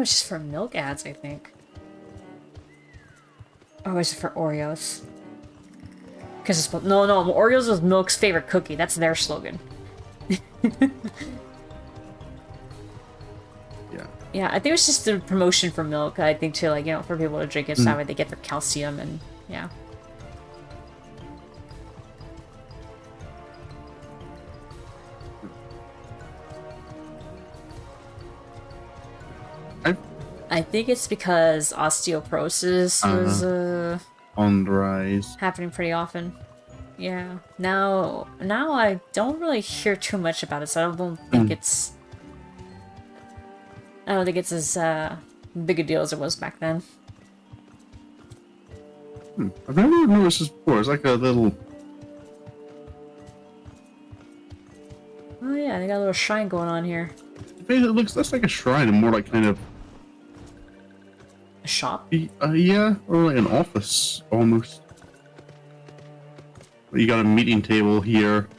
just for milk ads, I think. Or was it for Oreos? Because it's no, Oreos was Milk's favorite cookie. That's their slogan. Yeah. Yeah, I think it was just a promotion for milk. I think to, like, you know, for people to drink it, so that way they get their calcium and yeah. I think it's because osteoporosis was on the rise, happening pretty often. Yeah. Now I don't really hear too much about it, so I don't think it's as big a deal as it was back then. I've never noticed this before. It's like a little. Oh yeah, they got a little shrine going on here. It looks less like a shrine and more like kind of a shop? Yeah, or like an office, almost. You got a meeting table here.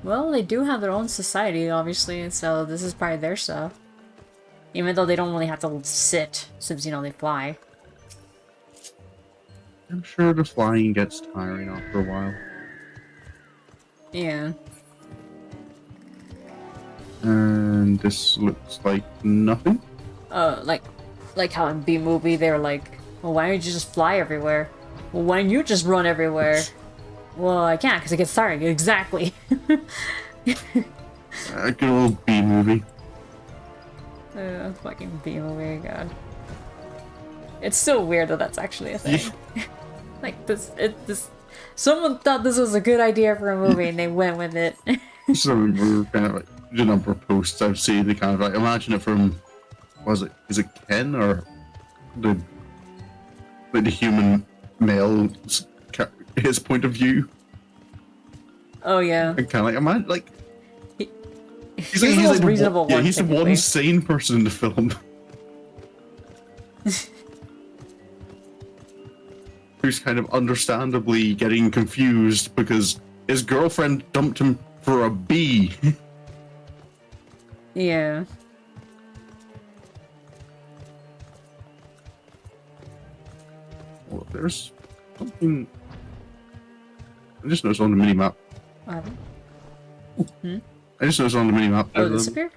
Well, they do have their own society, obviously, so this is probably their stuff. Even though they don't really have to sit, since, you know, they fly. I'm sure the flying gets tiring after a while. Yeah. And this looks like nothing. Like how in B-movie they're like, well, why don't you just fly everywhere? Well, why don't you just run everywhere? Well, I can't because it gets tiring. Exactly. A good old B-movie. Fucking B-movie, god. It's so weird that that's actually a thing. Like someone thought this was a good idea for a movie and they went with it. So we're kind of like, the number of posts I've seen, they kind of like, imagine it from, is it Ken or the human male, his point of view? Oh yeah. And kind of like, imagine, like, he's the most reasonable one. Yeah, he's the one sane person in the film. who's kind of understandably getting confused because his girlfriend dumped him for a bee. Yeah. Well, there's something. I just noticed on the minimap. What happened? I just noticed on the minimap. Oh, this appeared?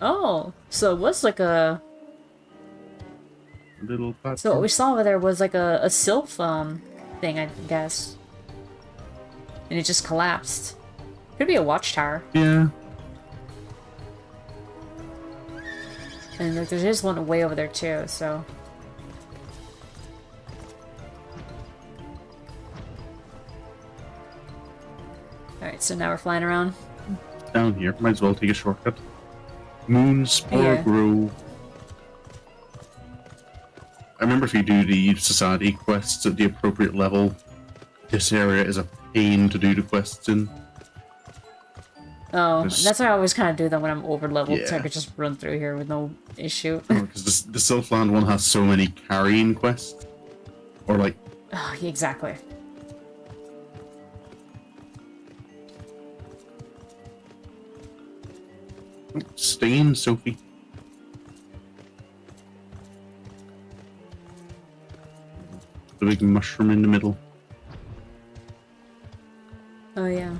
Oh, so it was like a... Little platform. So what we saw over there was like a sylph thing, I guess. And it just collapsed. Could be a watchtower. Yeah. And there's one way over there too, so... Alright, so now we're flying around. Down here. Might as well take a shortcut. Moon Spore Yeah. Grove. I remember if you do the society quests at the appropriate level, this area is a pain to do the quests in. Oh, that's why I always kind of do that when I'm over leveled, so I Yeah. could just run through here with no issue. Because the Sylphland one has so many carrying quests. Or like... Oh, yeah, exactly. Stain, Sophie. The big mushroom in the middle. Oh, yeah.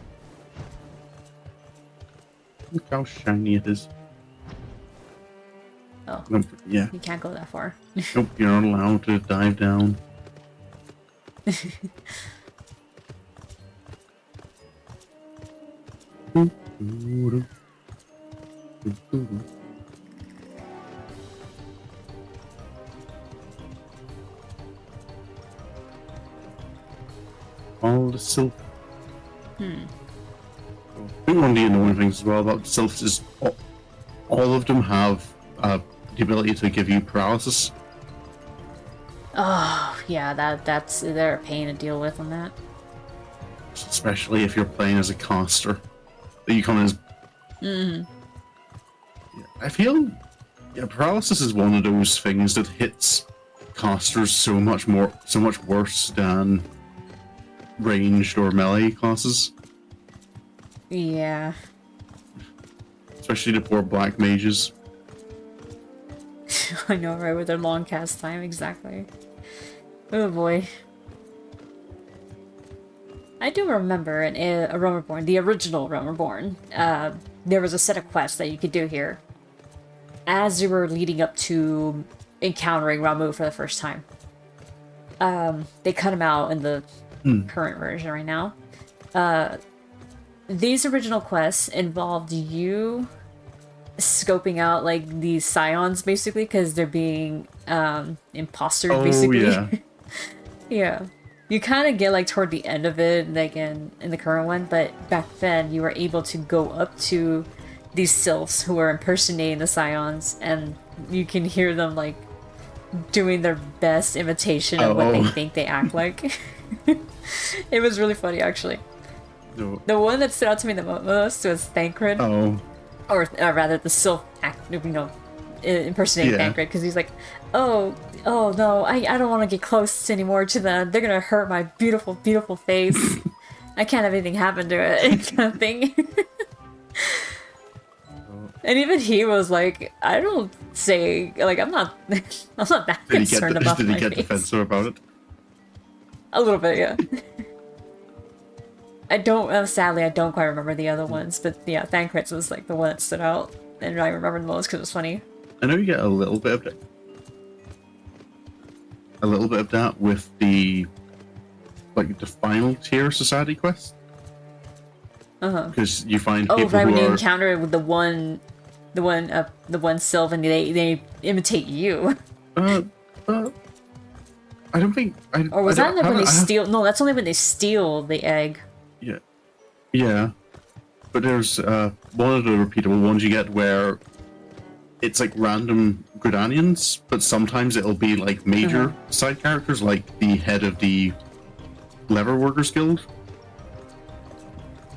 Look how shiny it is. Oh, Nope, yeah. you can't go that far. Nope, you're not allowed to dive down. All the sylph. I think one of the annoying things as well about sylphs is all of them have the ability to give you paralysis. Oh, yeah, they're a pain to deal with on that. Especially if you're playing as a caster. You come as... Yeah, I feel paralysis is one of those things that hits casters so much worse than ranged or melee classes. Yeah. Especially the poor black mages. I know, right? With their long cast time, exactly. Oh boy. I do remember in a Realm Reborn, the original Realm Reborn, there was a set of quests that you could do here as you were leading up to encountering Ramuh for the first time. They cut them out in the current version right now. These original quests involved you scoping out like these scions basically because they're being impostered basically. Yeah. Yeah. You kind of get like toward the end of it, like in the current one, but back then you were able to go up to these sylphs who are impersonating the scions, and you can hear them like doing their best imitation of what they think they act like. It was really funny, actually. No. The one that stood out to me the most was Thancred. Or rather, the sylph impersonating Thancred, because he's like, oh no, I don't want to get close anymore to them. They're gonna hurt my beautiful, beautiful face. I can't have anything happen to it, kind of thing. And even he was like, I don't say, like, I'm not that concerned about my face. Did he get defensive about it? A little bit, yeah. Sadly, I don't quite remember the other ones, but yeah, Thancred's was like the one that stood out, and I remember the most because it was funny. I know you get a little bit of it. A little bit of that with the final tier society quest. Because you find people right, when who you are... encounter it with the one sylph, and they imitate you. I don't think. Or was that when they steal? No, that's only when they steal the egg. Yeah, yeah. But there's one of the repeatable ones you get where it's like random Gridanians, but sometimes it'll be like major side characters, like the head of the Lever Workers Guild.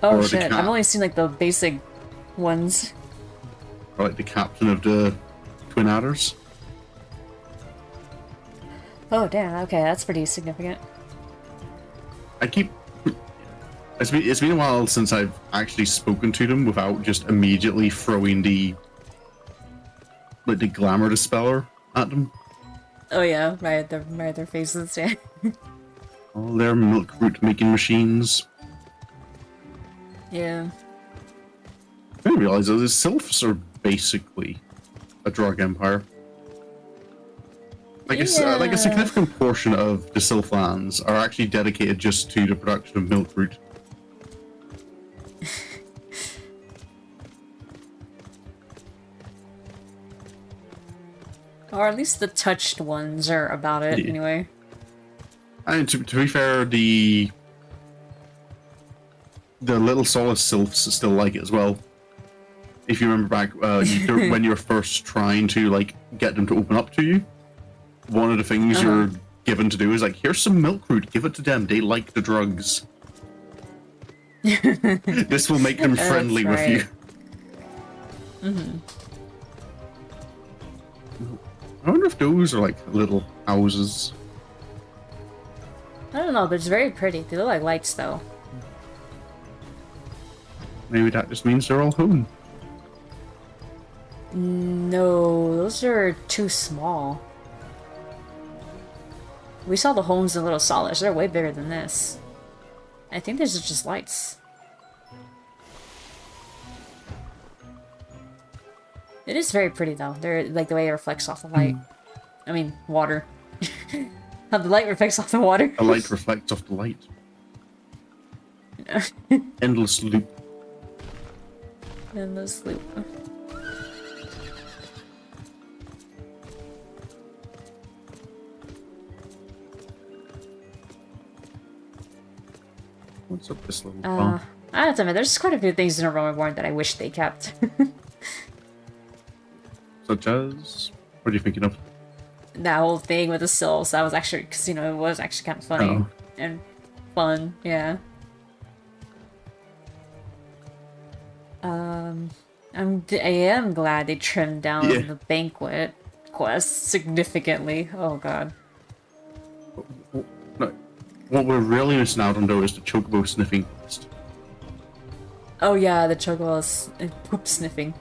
Oh shit! I've only seen like the basic ones. Or like the captain of the Twin Adders. Oh, damn. Okay, that's pretty significant. I keep. It's been a while since I've actually spoken to them without just immediately throwing the glamour dispeller at them. Oh, yeah. Right at their faces. Yeah. All their milk root making machines. Yeah. I didn't realize that the sylphs are basically a drug empire. Like a significant portion of the sylph lands are actually dedicated just to the production of milk root. Or at least the touched ones are about it, Yeah. anyway. And to be fair, the little solace sylphs still like it as well. If you remember back when you're first trying to like get them to open up to you, one of the things you're given to do is like, here's some milk root, give it to them. They like the drugs. This will make them friendly with you. I wonder if those are like little houses. I don't know, but it's very pretty. They look like lights, though. Maybe that just means they're all home. No, those are too small. We saw the homes in Little Solace. They're way bigger than this. I think these are just lights. It is very pretty, though. They're like the way it reflects off the light. I mean, water. How the light reflects off the water. The light reflects off the light. Endless loop. Endless loop. What's up this little bar? I have to admit, there's quite a few things in Aromaborn that I wish they kept. Such as? What are you thinking of? That whole thing with the sylphs, that was actually, because, you know, it was actually kind of funny and fun, yeah. I am glad they trimmed down the banquet quest significantly. Oh god. No. What we're really missing out on, though, is the chocobo sniffing quest. Oh yeah, the chocobos poop sniffing.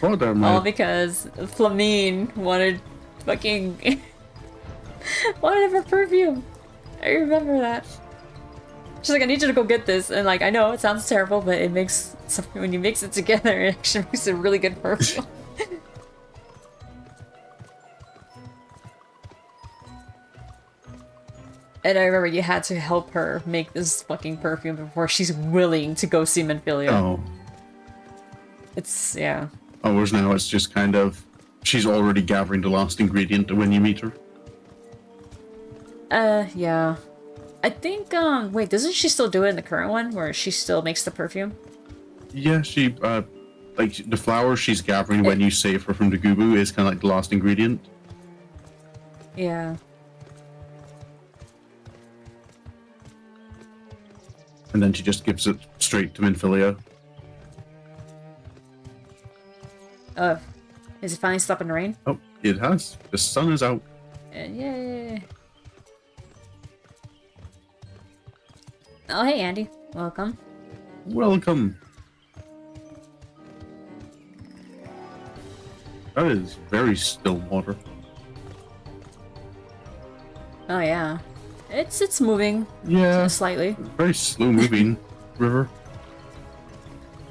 All because Flamine wanted fucking wanted her perfume. I remember that. She's like, I need you to go get this, and like, I know it sounds terrible, but it makes when you mix it together, it actually makes a really good perfume. And I remember you had to help her make this fucking perfume before she's willing to go see Menphilia. Oh. It's, yeah. Oh, whereas now it's just kind of, she's already gathering the last ingredient when you meet her. Yeah. I think, wait, doesn't she still do it in the current one, where she still makes the perfume? Yeah, she, like, the flowers she's gathering when you save her from the Gubu is kind of like the last ingredient. Yeah. And then she just gives it straight to Menphilia. Is it finally stopping to rain? Oh, it has. The sun is out. Yay! Oh, hey, Andy. Welcome. Welcome. That is very still water. Oh, yeah. It's moving. Yeah. Slightly. Very slow moving river.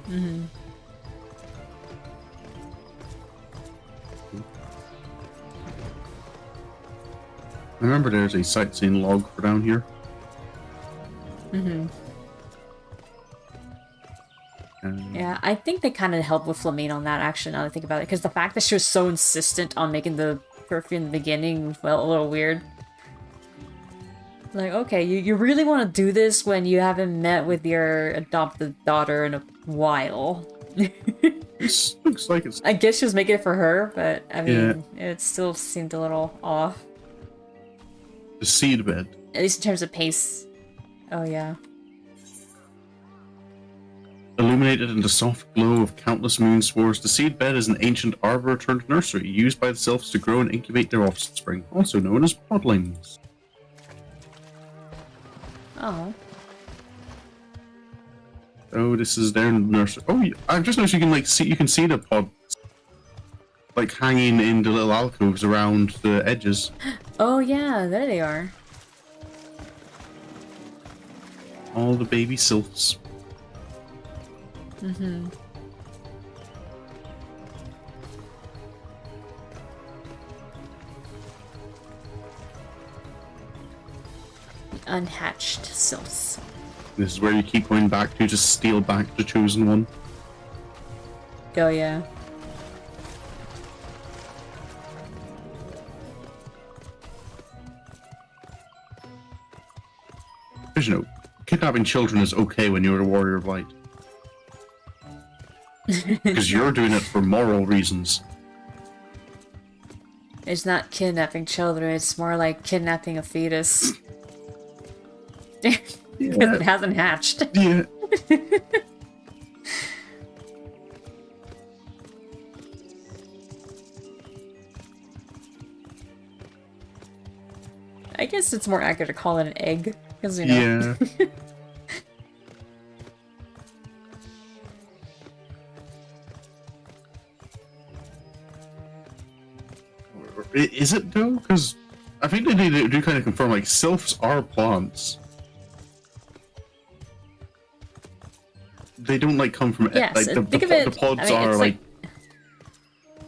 Mm-hmm. I remember there's a sightseeing log for down here. Mm-hmm. Yeah, I think they kind of helped with Flamine on that, actually, now that I think about it. Because the fact that she was so insistent on making the perfume in the beginning felt a little weird. Like, okay, you really want to do this when you haven't met with your adopted daughter in a while. This looks like it's... I guess she was making it for her, but, I mean, it still seemed a little off. The seed bed. At least in terms of pace. Oh, yeah. Illuminated in the soft glow of countless moon spores, the seed bed is an ancient arbor turned nursery used by the sylphs to grow and incubate their offspring, also known as podlings. Oh. Oh, this is their nursery. Oh, yeah. I've just noticed you can see the pods like hanging in the little alcoves around the edges. Oh yeah, there they are. All the baby sylphs. Mm-hmm. The unhatched sylphs. This is where you keep going back to steal back the chosen one. Oh yeah. Because, kidnapping children is okay when you're a warrior of light. Because you're doing it for moral reasons. It's not kidnapping children, it's more like kidnapping a fetus. Because it hasn't hatched. Yeah. I guess it's more accurate to call it an egg, because, you know. Yeah. Is it though? Because I think they do kind of confirm, like, sylphs are plants. They don't, like, come from... Yes, like, the pods are, like...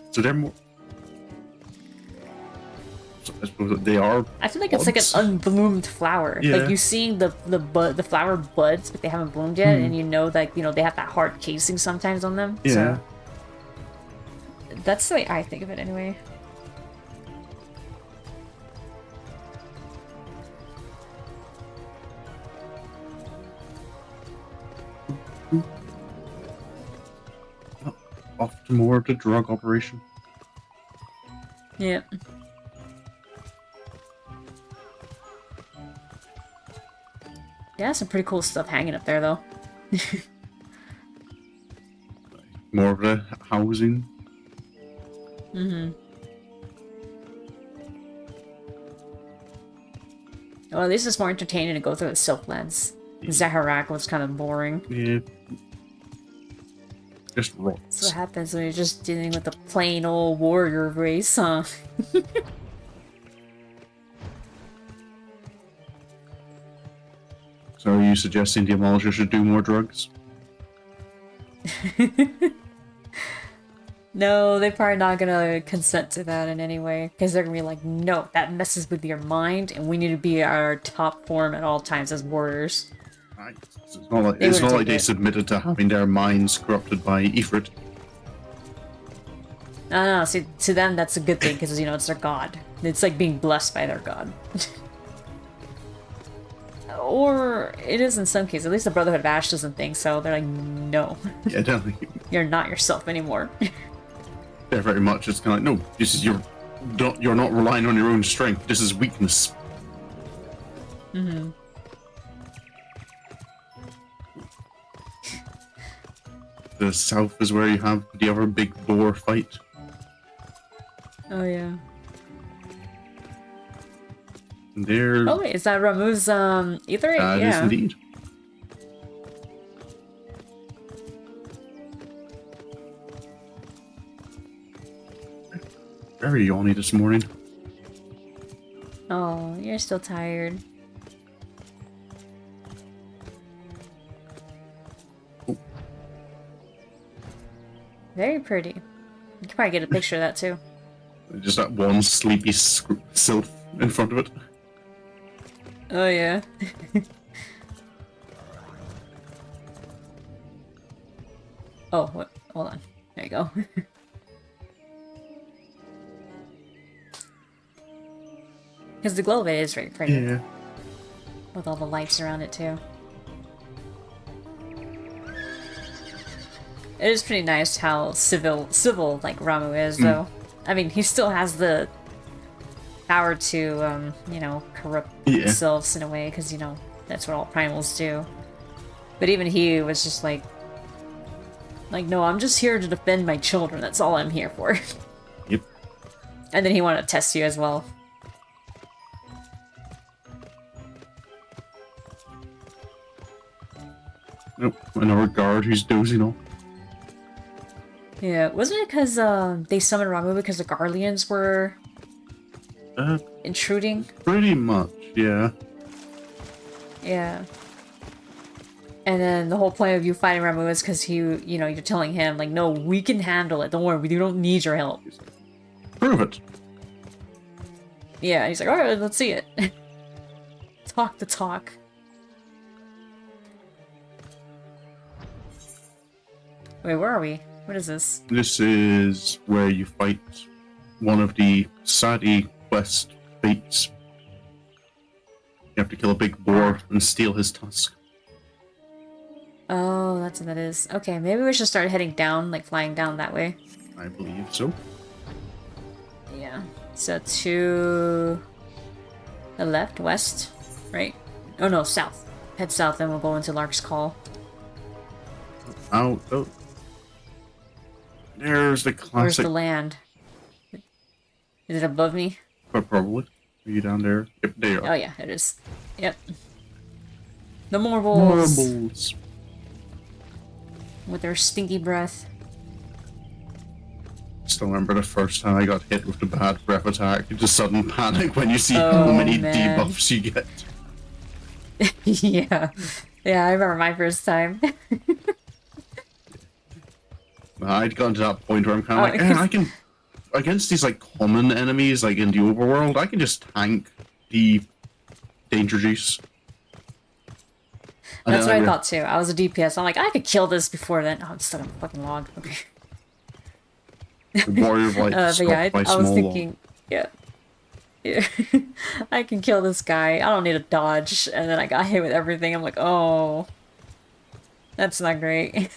So they're more... So I suppose they are I feel like pods? it's like an unbloomed flower. Yeah. Like, you seeing the flower buds, but they haven't bloomed yet, and you know that, they have that hard casing sometimes on them. Yeah. So that's the way I think of it, anyway. Off to more of the drug operation. Yep. Yeah, some pretty cool stuff hanging up there, though. More of the housing. Mm-hmm. Well, at least it's more entertaining to go through the Silklands. Zaharak was kind of boring. Yeah. Just rots. That's what happens when you're just dealing with a plain old warrior race, huh? So are you suggesting the Demolisher should do more drugs? No, they're probably not gonna consent to that in any way. Because they're gonna be like, no, that messes with your mind, and we need to be at our top form at all times as warriors. It's not like they submitted to having their minds corrupted by Ifrit. No, see, to them that's a good thing, because, it's their god. It's like being blessed by their god. Or it is in some cases. At least the Brotherhood of Ash doesn't think so. They're like, no. Yeah, definitely. You're not yourself anymore. They're very much, it's kind of like, no, this is you're not relying on your own strength. This is weakness. Mm-hmm. The south is where you have the other big boar fight. Oh, yeah. And there... Oh, wait, is that Ramuh's, Iccirrion? Yeah. It is indeed. Very yawny this morning. Oh, you're still tired. Oh. Very pretty. You can probably get a picture of that, too. Just that one sleepy sylph in front of it. Oh, yeah. Oh, what? Hold on. There you go. Because the glow of it is very pretty. Yeah. With all the lights around it, too. It is pretty nice how civil like Ramuh is, though. I mean, he still has the power to, corrupt themselves in a way, because, that's what all primals do. But even he was just like, Like, no, I'm just here to defend my children. That's all I'm here for. Yep. And then he wanted to test you as well. Nope. Another guard who's dozing off. Yeah, wasn't it because they summoned Ramu because the Garleans were intruding? Pretty much, yeah. Yeah. And then the whole point of you fighting Ramu is because you know, you're telling him, like, no, we can handle it. Don't worry, we don't need your help. Prove it. Yeah, he's like, alright, let's see it. Talk the talk. Wait, where are we? What is this? This is where you fight one of the Sadi Quest fates. You have to kill a big boar and steal his tusk. Oh, that's what that is. Okay, maybe we should start heading down, like flying down that way. I believe so. Yeah. So to the left, west, right? Oh no, south. Head south, then we'll go into Lark's Call. Out. Oh. There's the classic. Where's the land? Is it above me? Probably. Are you down there? Yep, there you are. Oh yeah, it is. Yep. The Marbles. Marbles. With their stinky breath. Still remember the first time I got hit with the bad breath attack. Just sudden panic when you see Oh, how many man. debuffs you get. Yeah. Yeah, I remember my first time. I'd gotten to that point where I'm kind of like, I can, against these like common enemies like in the overworld, I can just tank the danger juice. That's what I thought too. I was a DPS. I'm like, I could kill this before then. Oh, I'm stuck on a fucking log. Okay. The warrior of light But yeah, I was thinking, log. yeah. Yeah. I can kill this guy. I don't need a dodge. And then I got hit with everything. I'm like, oh. That's not great.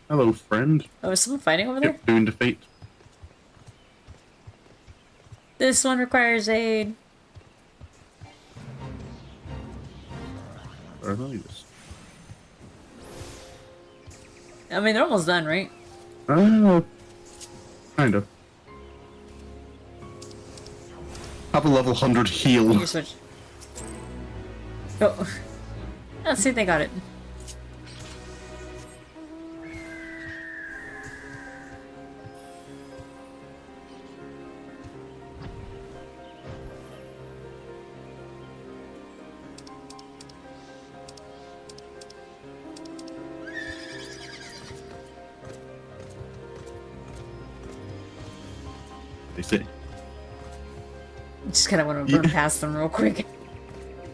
Hello, friend. Oh, is someone fighting over there? Yep, doing defeat. This one requires aid. Where are these? I mean, they're almost done, right? Kind of. Have a level 100 You heal. switch. Oh. Let's see if they got it. They say. Just kind of want to run past them real quick.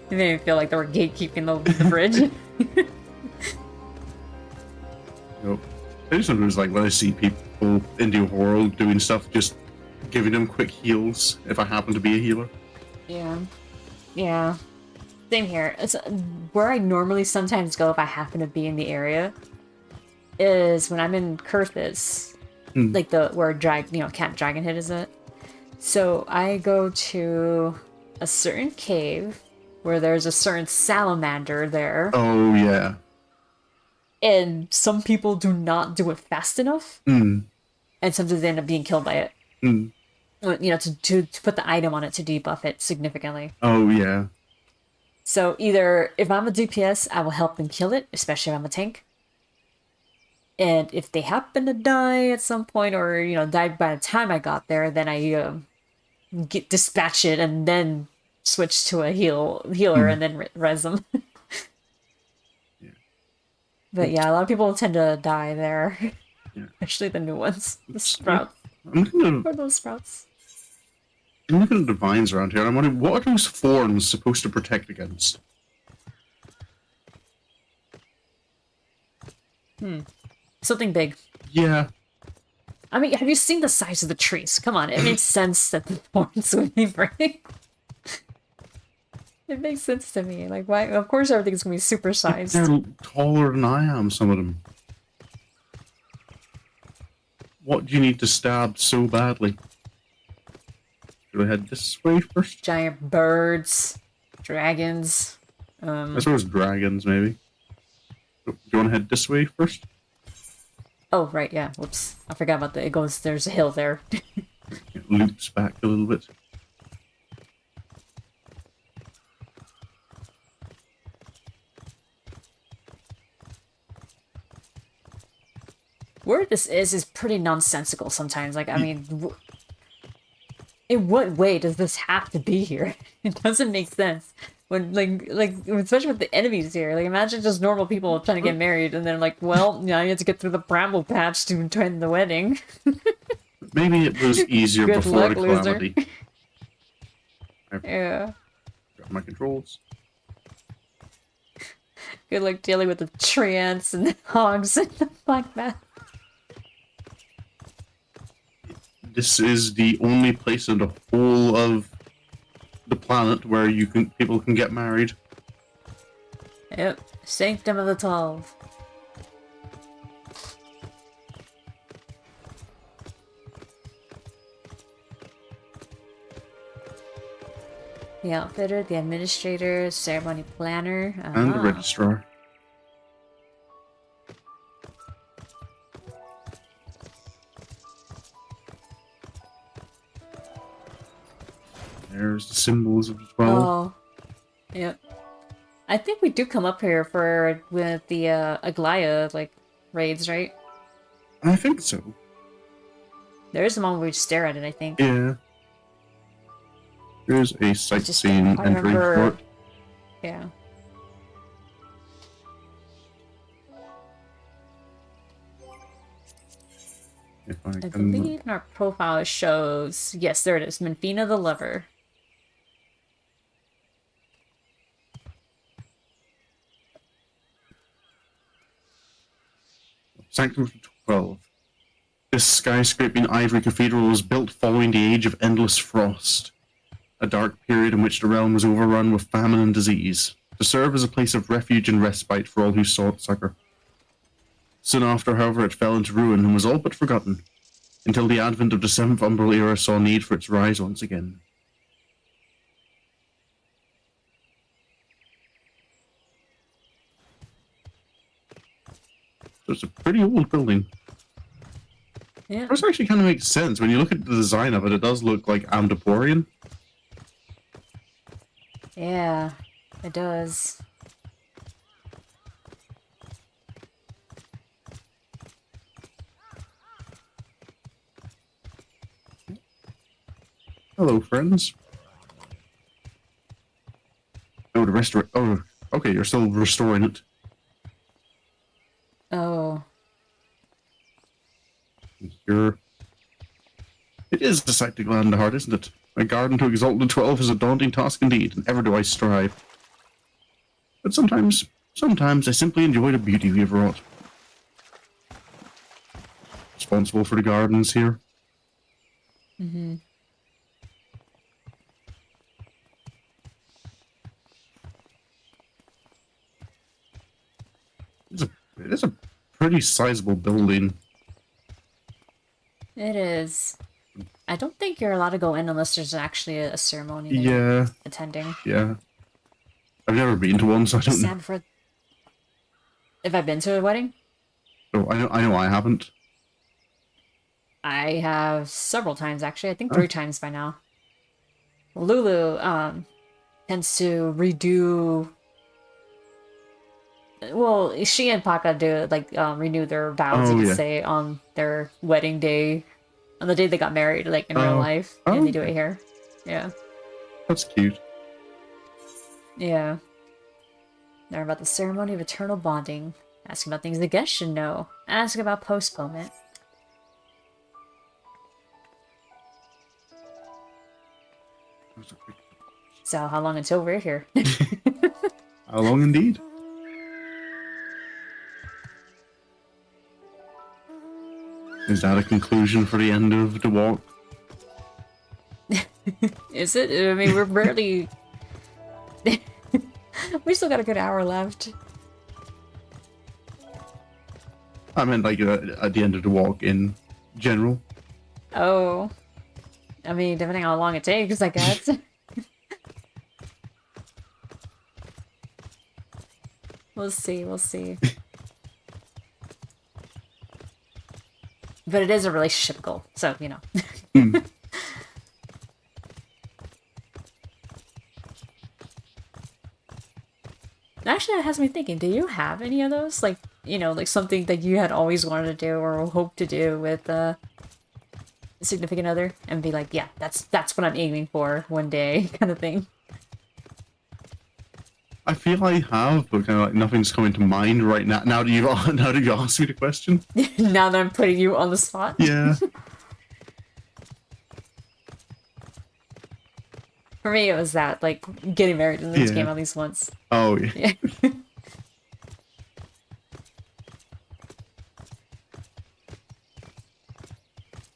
It made me feel like they were gatekeeping the bridge. Nope. I just sometimes like when I see people in the world doing stuff, just giving them quick heals if I happen to be a healer. Yeah. Yeah. Same here. It's where I normally sometimes go if I happen to be in the area is when I'm in Kurthis. Like where Camp Dragonhead is at. So I go to a certain cave where there's a certain salamander there. Oh yeah. And some people do not do it fast enough. And sometimes they end up being killed by it. You know, to put the item on it to debuff it significantly. Oh yeah. So either if I'm a DPS, I will help them kill it, especially if I'm a tank. And if they happen to die at some point, or you know, die by the time I got there, then I dispatch it and then switch to a healer and then res them. Yeah. But yeah, a lot of people tend to die there, Yeah. especially the new ones, the sprouts. I'm looking What are those sprouts? at the vines around here, and I'm wondering, what are those thorns supposed to protect against? Something big. Yeah. I mean, have you seen the size of the trees? Come on, it makes sense that the thorns would be big. It makes sense to me. Like, why? Of course, everything's gonna be supersized. They're taller than I am, some of them. What do you need to stab so badly? Should I head this way first? Giant birds, dragons. I suppose dragons, maybe. Do you want to head this way first? Oh, right, yeah. Whoops. I forgot about that. It goes, there's a hill there. It loops back a little bit. Where this is pretty nonsensical sometimes. Like, I mean, in what way does this have to be here? It doesn't make sense. When, especially with the enemies here. Like, imagine just normal people trying to get married, and then, like, well, now you have to get through the bramble patch to attend the wedding. Maybe it was easier Good before luck, the loser. calamity. Yeah. Got my controls. Good luck dealing with the tree ants and the hogs and the black bat. This is the only place in the whole of the planet where people can get married. Yep. Sanctum of the 12. The outfitter, the administrator, ceremony planner, And the registrar. There's the symbols as well. Oh, yep. I think we do come up here with the Aglaya like raids, right? I think so. There's the one where we stare at it, I think. Yeah. There's a sightseeing entry for it. Yeah. If I I can... believe in our profile it shows... Yes, there it is. Menfina the Lover. Sanctum 12. This skyscraping ivory cathedral was built following the age of endless frost, a dark period in which the realm was overrun with famine and disease, to serve as a place of refuge and respite for all who sought succor. Soon after, however, it fell into ruin and was all but forgotten, until the advent of the 7th Umbral era saw need for its rise once again. So it's a pretty old building. Yeah. This actually kind of makes sense. When you look at the design of it, it does look like Amdaporian. Yeah, it does. Hello, friends. Oh, the restore. Oh, okay, you're still restoring it. Oh. You're... It is a sight to gladden the heart, isn't it? A garden to exalt the 12 is a daunting task indeed, and ever do I strive. But sometimes I simply enjoy the beauty we have wrought. Responsible for the gardens here. Mm-hmm. It is a pretty sizable building. It is. I don't think you're allowed to go in unless there's actually a ceremony that you're attending. Yeah. I've never been to one, so I don't know. If I've been to a wedding? Oh, I know I haven't. I have several times, actually. I think 3 times by now. Lulu tends to redo... Well, she and Paka do, like, renew their vows, you could say, on their wedding day. On the day they got married, like, in real life. And they do it here. Yeah. That's cute. Yeah. Learn about the ceremony of eternal bonding. Ask about things the guests should know. Ask about postponement. So, how long until we're here? How long indeed? Is that a conclusion for the end of the walk? Is it? I mean, we're barely... We still got a good hour left. I meant like at the end of the walk in general. Oh. I mean, depending on how long it takes, I guess. We'll see, we'll see. But it is a relationship goal, so, you know. Mm. Actually, that has me thinking, do you have any of those? Like, you know, like something that you had always wanted to do or hoped to do with a significant other? And be like, yeah, that's what I'm aiming for one day, kind of thing. I feel I have, but kind of like nothing's coming to mind right now. Now that you asked me the question. Now that I'm putting you on the spot. Yeah. For me, it was that, like, getting married in this Yeah. game at least once. Oh yeah. Yeah.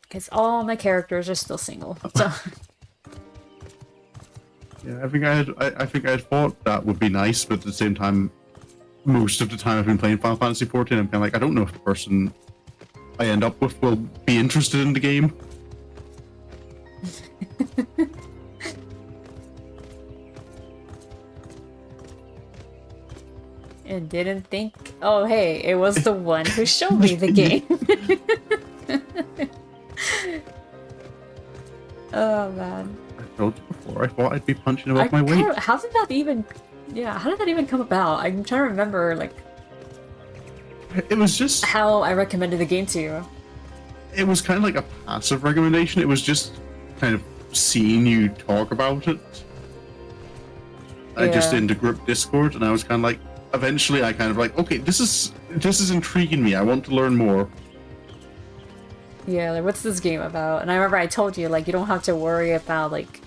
Because all my characters are still single, so... Yeah, I think I had thought that would be nice, but at the same time, most of the time I've been playing Final Fantasy XIV, I'm kind of like, I don't know if the person I end up with will be interested in the game. And didn't think, oh hey, it was the one who showed me the game. Oh man. I told you before, I thought I'd be punching above my weight. How did that even, yeah, how did that even come about? I'm trying to remember, like... It was just... how I recommended the game to you. It was kind of like a passive recommendation. It was just kind of seeing you talk about it. I just in the group Discord, and I was kind of like, eventually I kind of like, okay, this is intriguing me. I want to learn more. Yeah, like, what's this game about? And I remember I told you, like, you don't have to worry about, like,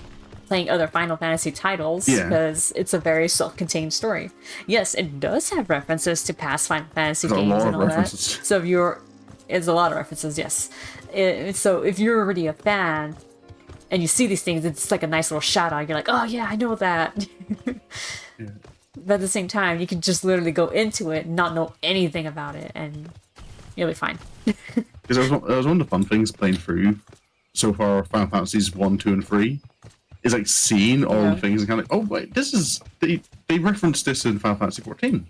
playing other Final Fantasy titles, because it's a very self-contained story. Yes, it does have references to past Final Fantasy games and all that. So if you're... It's a lot of references, yes. So if you're already a fan, and you see these things, it's like a nice little shout-out. You're like, oh yeah, I know that. Yeah. But at the same time, you can just literally go into it and not know anything about it, and you'll be fine. Because that was one of the fun things playing through so far Final Fantasies 1, 2, and 3. Is like seeing all the things and kind of like, oh wait, this is... They referenced this in Final Fantasy 14.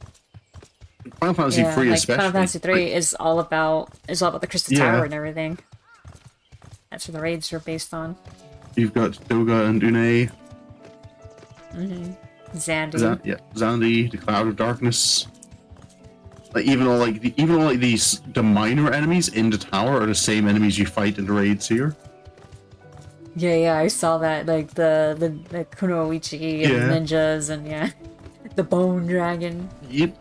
Final Fantasy 3 like especially. Final Fantasy 3 is all about the Crystal Tower and everything. That's what the raids are based on. You've got Doga and Une. Zandy. Zandy, the Cloud of Darkness. Like even all these the minor enemies in the tower are the same enemies you fight in the raids here. Yeah, I saw that. Like the Kunoichi and the ninjas and the Bone Dragon. Yep.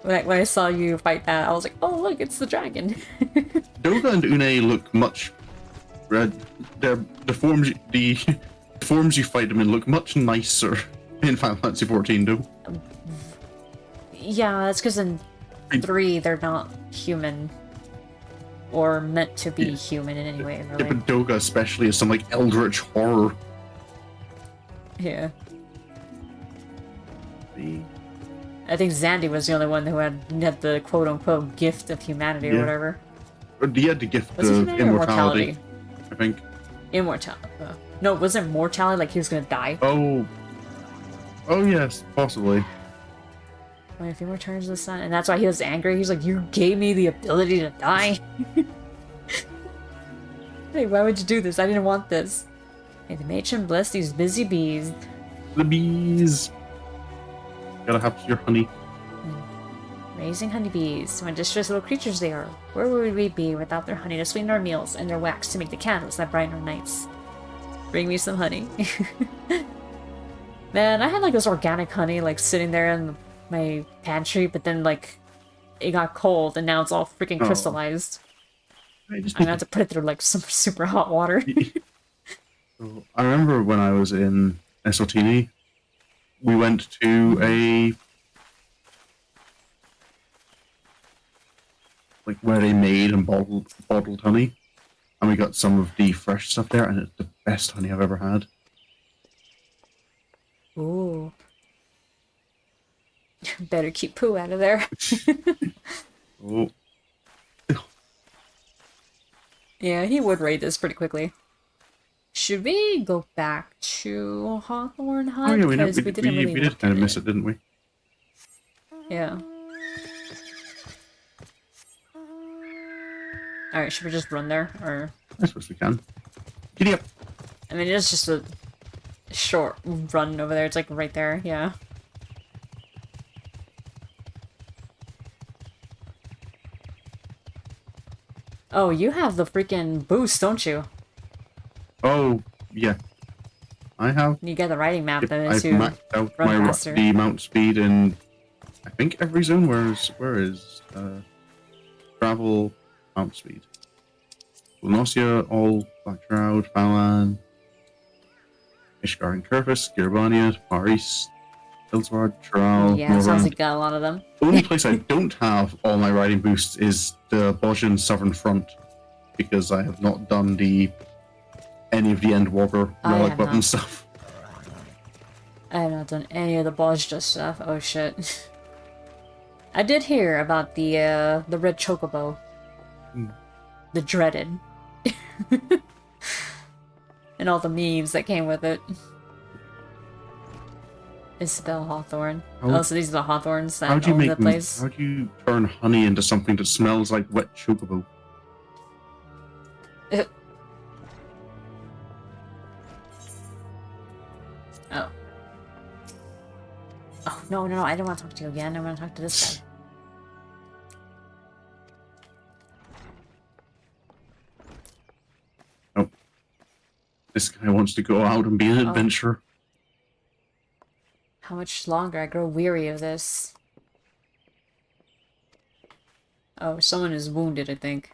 When I saw you fight that, I was like, oh look, it's the dragon. Doga and Une look much. The forms you fight them in look much nicer in Final Fantasy 14, though. Yeah, that's because in 3 they're not human. Or meant to be human in any way, really. Yeah, but Doga especially is some like eldritch horror. Yeah. I think Zandy was the only one who had the quote-unquote gift of humanity or whatever. He had the gift of immortality, I think. Immortality. No, was it mortality? Like he was gonna die? Oh yes, possibly. When a few more turns of the sun, and that's why he was angry. He's like, "You gave me the ability to die. Hey, why would you do this? I didn't want this." May the matron bless these busy bees. The bees. Gotta have your honey. Raising honeybees. What distressed little creatures they are. Where would we be without their honey to sweeten our meals and their wax to make the candles that brighten our nights? Bring me some honey. Man, I had like this organic honey like sitting there in my pantry, but then like it got cold and now it's all freaking crystallized. I'm gonna have to put it through like some super hot water. So, I remember when I was in Eswatini, we went to a like where they made and bottled honey, and we got some of the fresh stuff there, and it's the best honey I've ever had. Ooh. Better keep poo out of there. Oh. Yeah, he would raid this pretty quickly. Should we go back to Hawthorne Hut? Oh yeah, we did kind of miss it, didn't we? Yeah. Alright, should we just run there? Or... I suppose we can. Giddy up! I mean, it's just a short run over there. It's like right there, yeah. Oh, you have the freaking boost, don't you? Oh, yeah. I have. You get the riding map though I've to maxed out run faster. the mount speed in, I think, every zone. Where is travel mount speed? Lunosia, all Black Shroud, Falan, Iccirrion, Gridania, Far East, Hillsward, Tral, Yeah, sounds like you got a lot of them. The only place I don't have all my riding boosts is the Bosnian Southern Front, because I have not done any of the Endwalker relic weapon stuff. I have not done any of the Bosja stuff. Oh shit. I did hear about the red chocobo. The dreaded. And all the memes that came with it. Isabel Hawthorne. Oh, so these are the Hawthorns that own the place. How do you turn honey into something that smells like wet chocobo? Oh. Oh, no, I don't want to talk to you again. I want to talk to this guy. Oh. This guy wants to go out and be an adventurer. How much longer? I grow weary of this. Oh, someone is wounded, I think.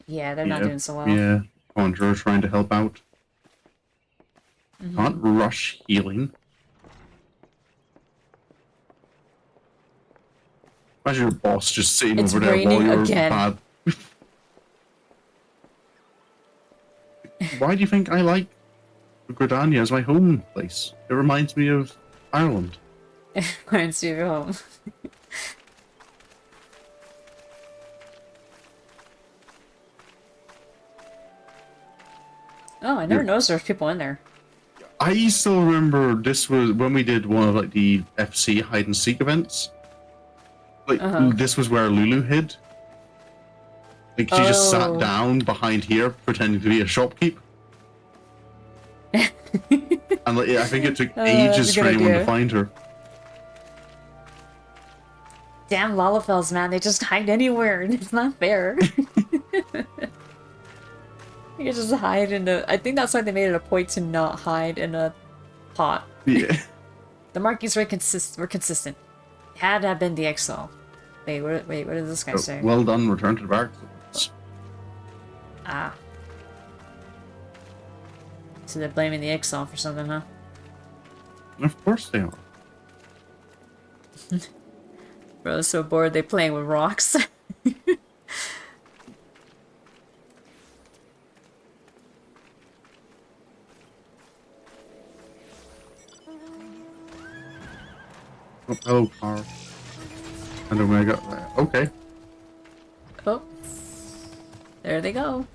Yeah, they're not doing so well. Yeah, Conjurer trying to help out. Can't rush healing. Imagine your boss just sitting over there while you're bad. Why do you think I like Gridania as my home place? It reminds me of Ireland. It reminds you of your home. Oh, I never noticed there was people in there. I still remember this was when we did one of like the FC hide and seek events. Like this was where Lulu hid. Like she just sat down behind here pretending to be a shopkeep. And like, I think it took ages for anyone to find her. Damn Lalafels, man, they just hide anywhere. It's not fair. You can just hide in the... I think that's why they made it a point to not hide in a pot. Yeah. The markings were consistent. Had to have been the Exile. Wait, what did this guy say? Well done, return to the barracks. Ah. So they're blaming the Exile for something, huh? Of course they are. Bro, they're so bored they playing with rocks. Oh, hello, car. And Omega. Okay. Oh. There they go.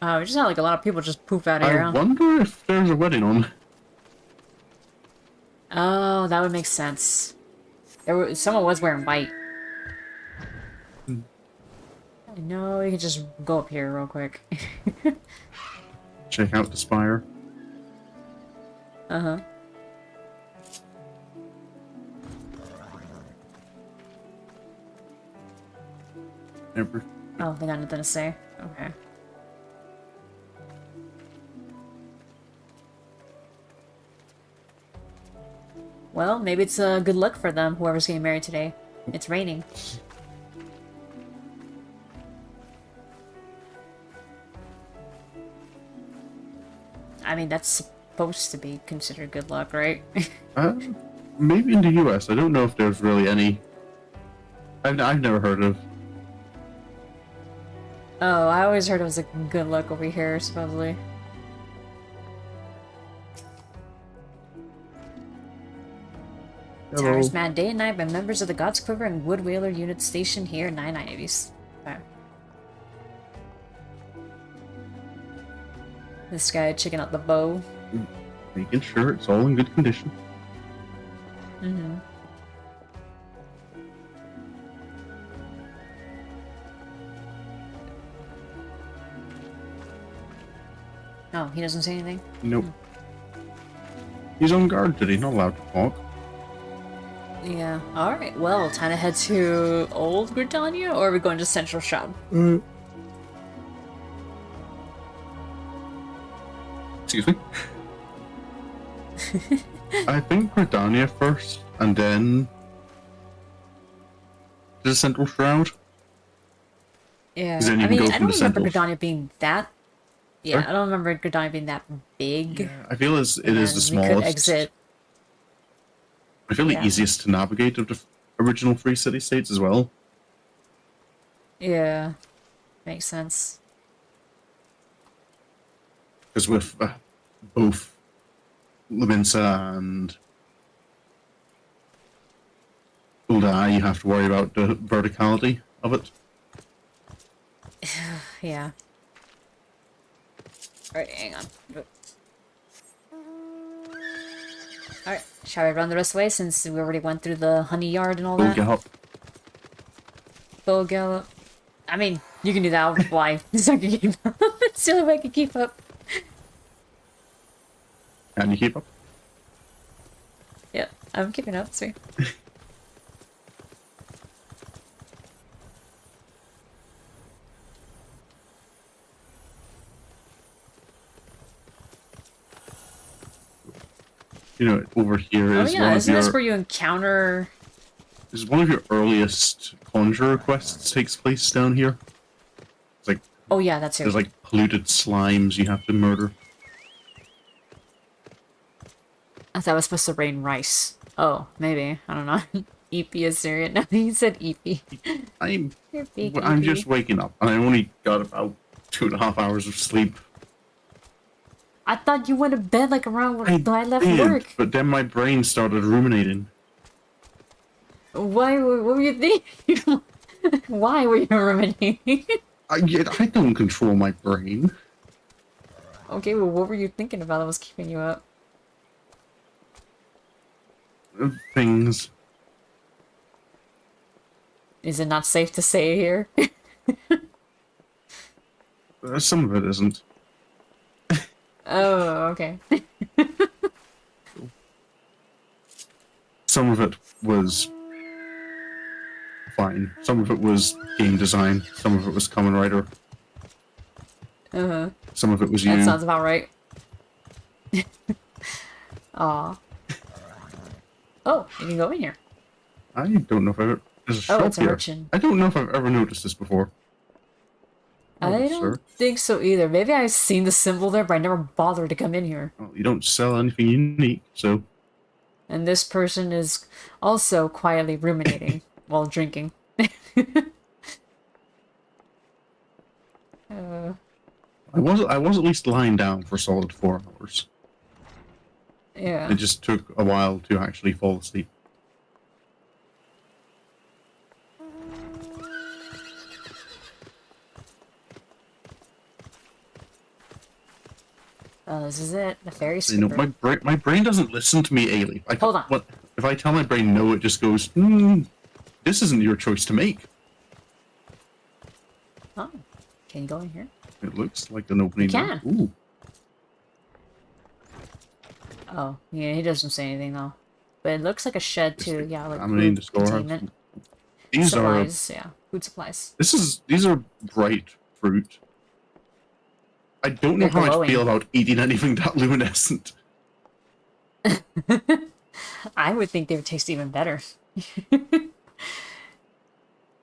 Oh, we just had like a lot of people just poof out of here. I wonder if there's a wedding on. Oh, that would make sense. Someone was wearing white. I know, you can just go up here real quick. Check out the spire. Uh-huh. Never. Oh, they got nothing to say. Okay. Well, maybe it's a good luck for them, whoever's getting married today. It's raining. I mean, that's supposed to be considered good luck, right? Maybe in the US. I don't know if there's really any. I've never heard of. Oh, I always heard it was like good luck over here, supposedly. Hello. Towers mad day and night by members of the God's Quiver and Wood Whaler unit stationed here in 9 Ivies. Okay. This guy checking out the bow. Making sure it's all in good condition. Mm-hmm. Oh, he doesn't say anything? Nope. He's on guard today, not allowed to talk. Yeah. Alright, well, time to head to Old Gridania, or are we going to Central Shroud? Excuse me? I think Gridania first, and then the Central Shroud. Yeah. Then you I can mean, go I from don't the remember Central. Gridania being that... Yeah, Sorry? I don't remember Gridania being that big. Yeah, I feel it is the And we smallest. could exit. I feel Yeah. the easiest to navigate of the original three city-states as well. Yeah. Makes sense. Because with both Levinsa and Uldai, you have to worry about the verticality of it. Yeah. Alright, hang on. Alright, shall we run the rest of the way since we already went through the honey yard and all Go that? gallop. Full gallop. I mean, you can do that. I'll fly. So I can keep up. It's the only way I can keep up. Can you keep up? Yeah, I'm keeping up. Sweet. You know, over here Oh is yeah, one of isn't your... this where you encounter... This is one of your earliest conjurer quests takes place down here. It's like... Oh yeah, that's it. There's like polluted slimes you have to murder. I thought it was supposed to rain rice. Oh, maybe. I don't know. Eepy Iccirrion. No, he said Eepy. I'm Eepy. just waking up, and I only got about 2.5 hours of sleep. I thought you went to bed like around when I left did, work. but then my brain started ruminating. Why? What were you thinking? Why were you ruminating? I don't control my brain. Okay, well, what were you thinking about that was keeping you up? Things. Is it not safe to say here? Some of it isn't. Oh, okay. Some of it was fine. Some of it was game design. Some of it was Kamen Rider. Uh-huh. Some of it was you. That sounds about right. Aw. Oh, you can go in here. I don't know if I've ever... There's a shop Oh, it's a here. merchant. I don't know if I've ever noticed this before. I don't sir. think so either. Maybe I've seen the symbol there, but I never bothered to come in here. Well, you don't sell anything unique, so... And this person is also quietly ruminating while drinking. I was at least lying down for a solid 4 hours. Yeah. It just took a while to actually fall asleep. Oh, this is it. The fairy You skipper. know, my brain doesn't listen to me, Ailey. Hold on. What if I tell my brain no? It just goes, this isn't your choice to make. Oh, can you go in here? It looks like an opening. You can. Ooh. Oh, yeah, he doesn't say anything though. But it looks like a shed too. Yeah, like I'm in the food storehouse. containment. These Supplies, yeah. Food supplies. These are bright fruit. I don't know They're how I glowing. feel about eating anything that luminescent. I would think they would taste even better.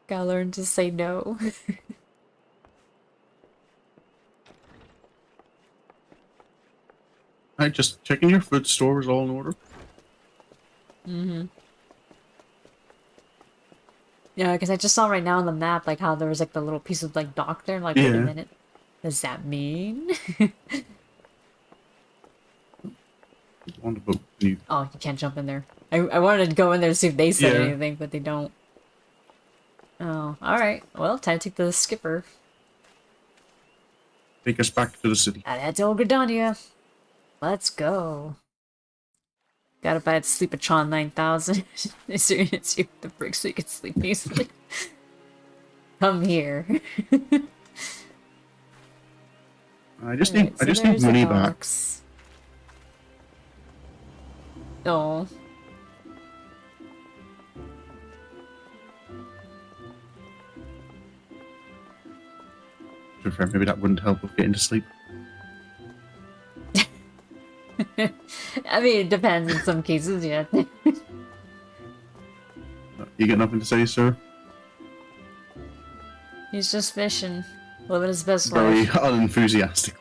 Gotta learn to say no. Alright, just checking your food store is all in order. Mm-hmm. Yeah, because I just saw right now on the map, like, how there was, like, the little piece of, like, dock there. Like, wait a Yeah. minute. Does that mean? On the boat. You, Oh, you can't jump in there. I wanted to go in there to see if they said Yeah. anything, but they don't. Oh, alright. Well, time to take the skipper. take us back to the city. That's old Gridania. Let's go. Gotta buy the Sleepatron 9000. Iccirrion hits you with the brick so you can sleep peacefully. Come here. I just need money back. Oh. To be fair, maybe that wouldn't help with getting to sleep. I mean, it depends in some cases, yeah. You got nothing to say, sir? He's just fishing. Living his best Very life. unenthusiastic.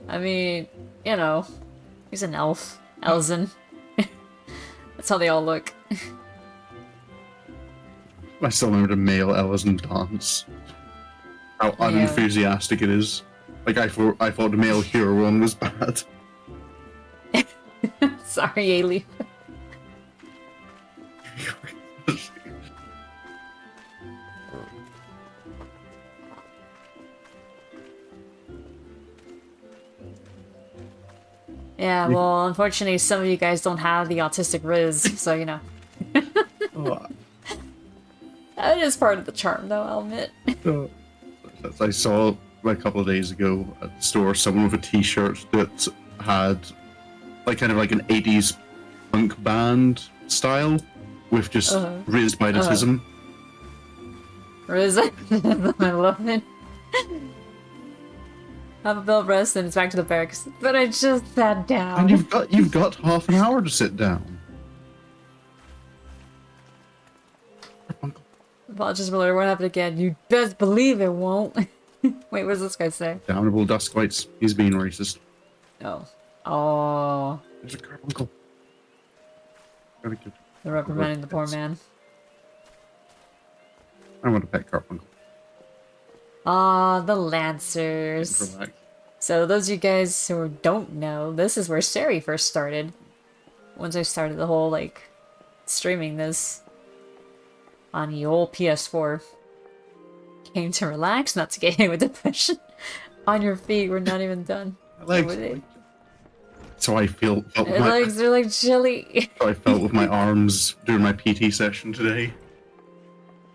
I mean, you know, he's an elf. Elzen. That's how they all look. I still remember the male Elzen dance. How unenthusiastic it is. Like, I thought the male hero one was bad. Sorry, Ailey. Yeah, well, unfortunately, some of you guys don't have the autistic riz, so you know. That is part of the charm, though, I'll admit. I saw a couple of days ago at the store someone with a t-shirt that had kind of like an 80s punk band style with just Riz by autism. Riz, I love it. Have a bell rest and it's back to the barracks. But I just sat down. And you've got half an hour to sit down. Apologies, Miller. What happened again? You best believe it won't. Wait, what does this guy say? Damnable Dusklights. He's being racist. Oh. Oh. There's a carbuncle. They're reprimanding the poor man. I want a pet carbuncle. Ah, the Lancers. So those of you guys who don't know, this is where Sari first started. Once I started the whole, like, streaming this on the old PS4. Came to relax, not to get hit with depression. On your feet, we're not even done. So I felt with my legs are like chilly. So I felt with my arms during my PT session today.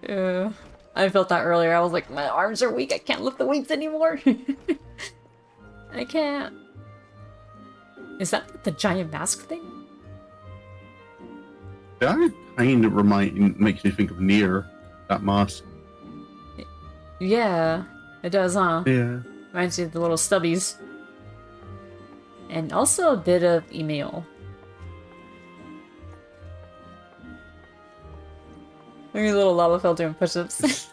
Yeah. I felt that earlier. I was like, my arms are weak. I can't lift the weights anymore. I can't. Is that the giant mask thing? That kind of makes me think of Nier, that mask. Yeah, it does, huh? Yeah. Reminds me of the little stubbies. And also a bit of Emil. Maybe a little lava fell doing push-ups.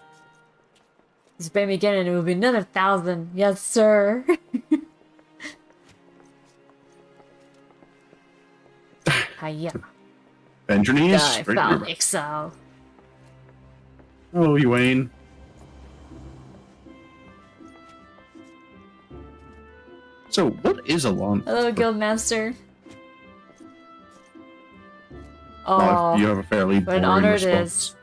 Just bang me again and it will be another 1,000. Yes, sir. Hiya. Bend your knees. I found exile. Oh, Ewain. So, what is a lawn? Hello, Guildmaster. Oh, you have a fairly what an honor it is.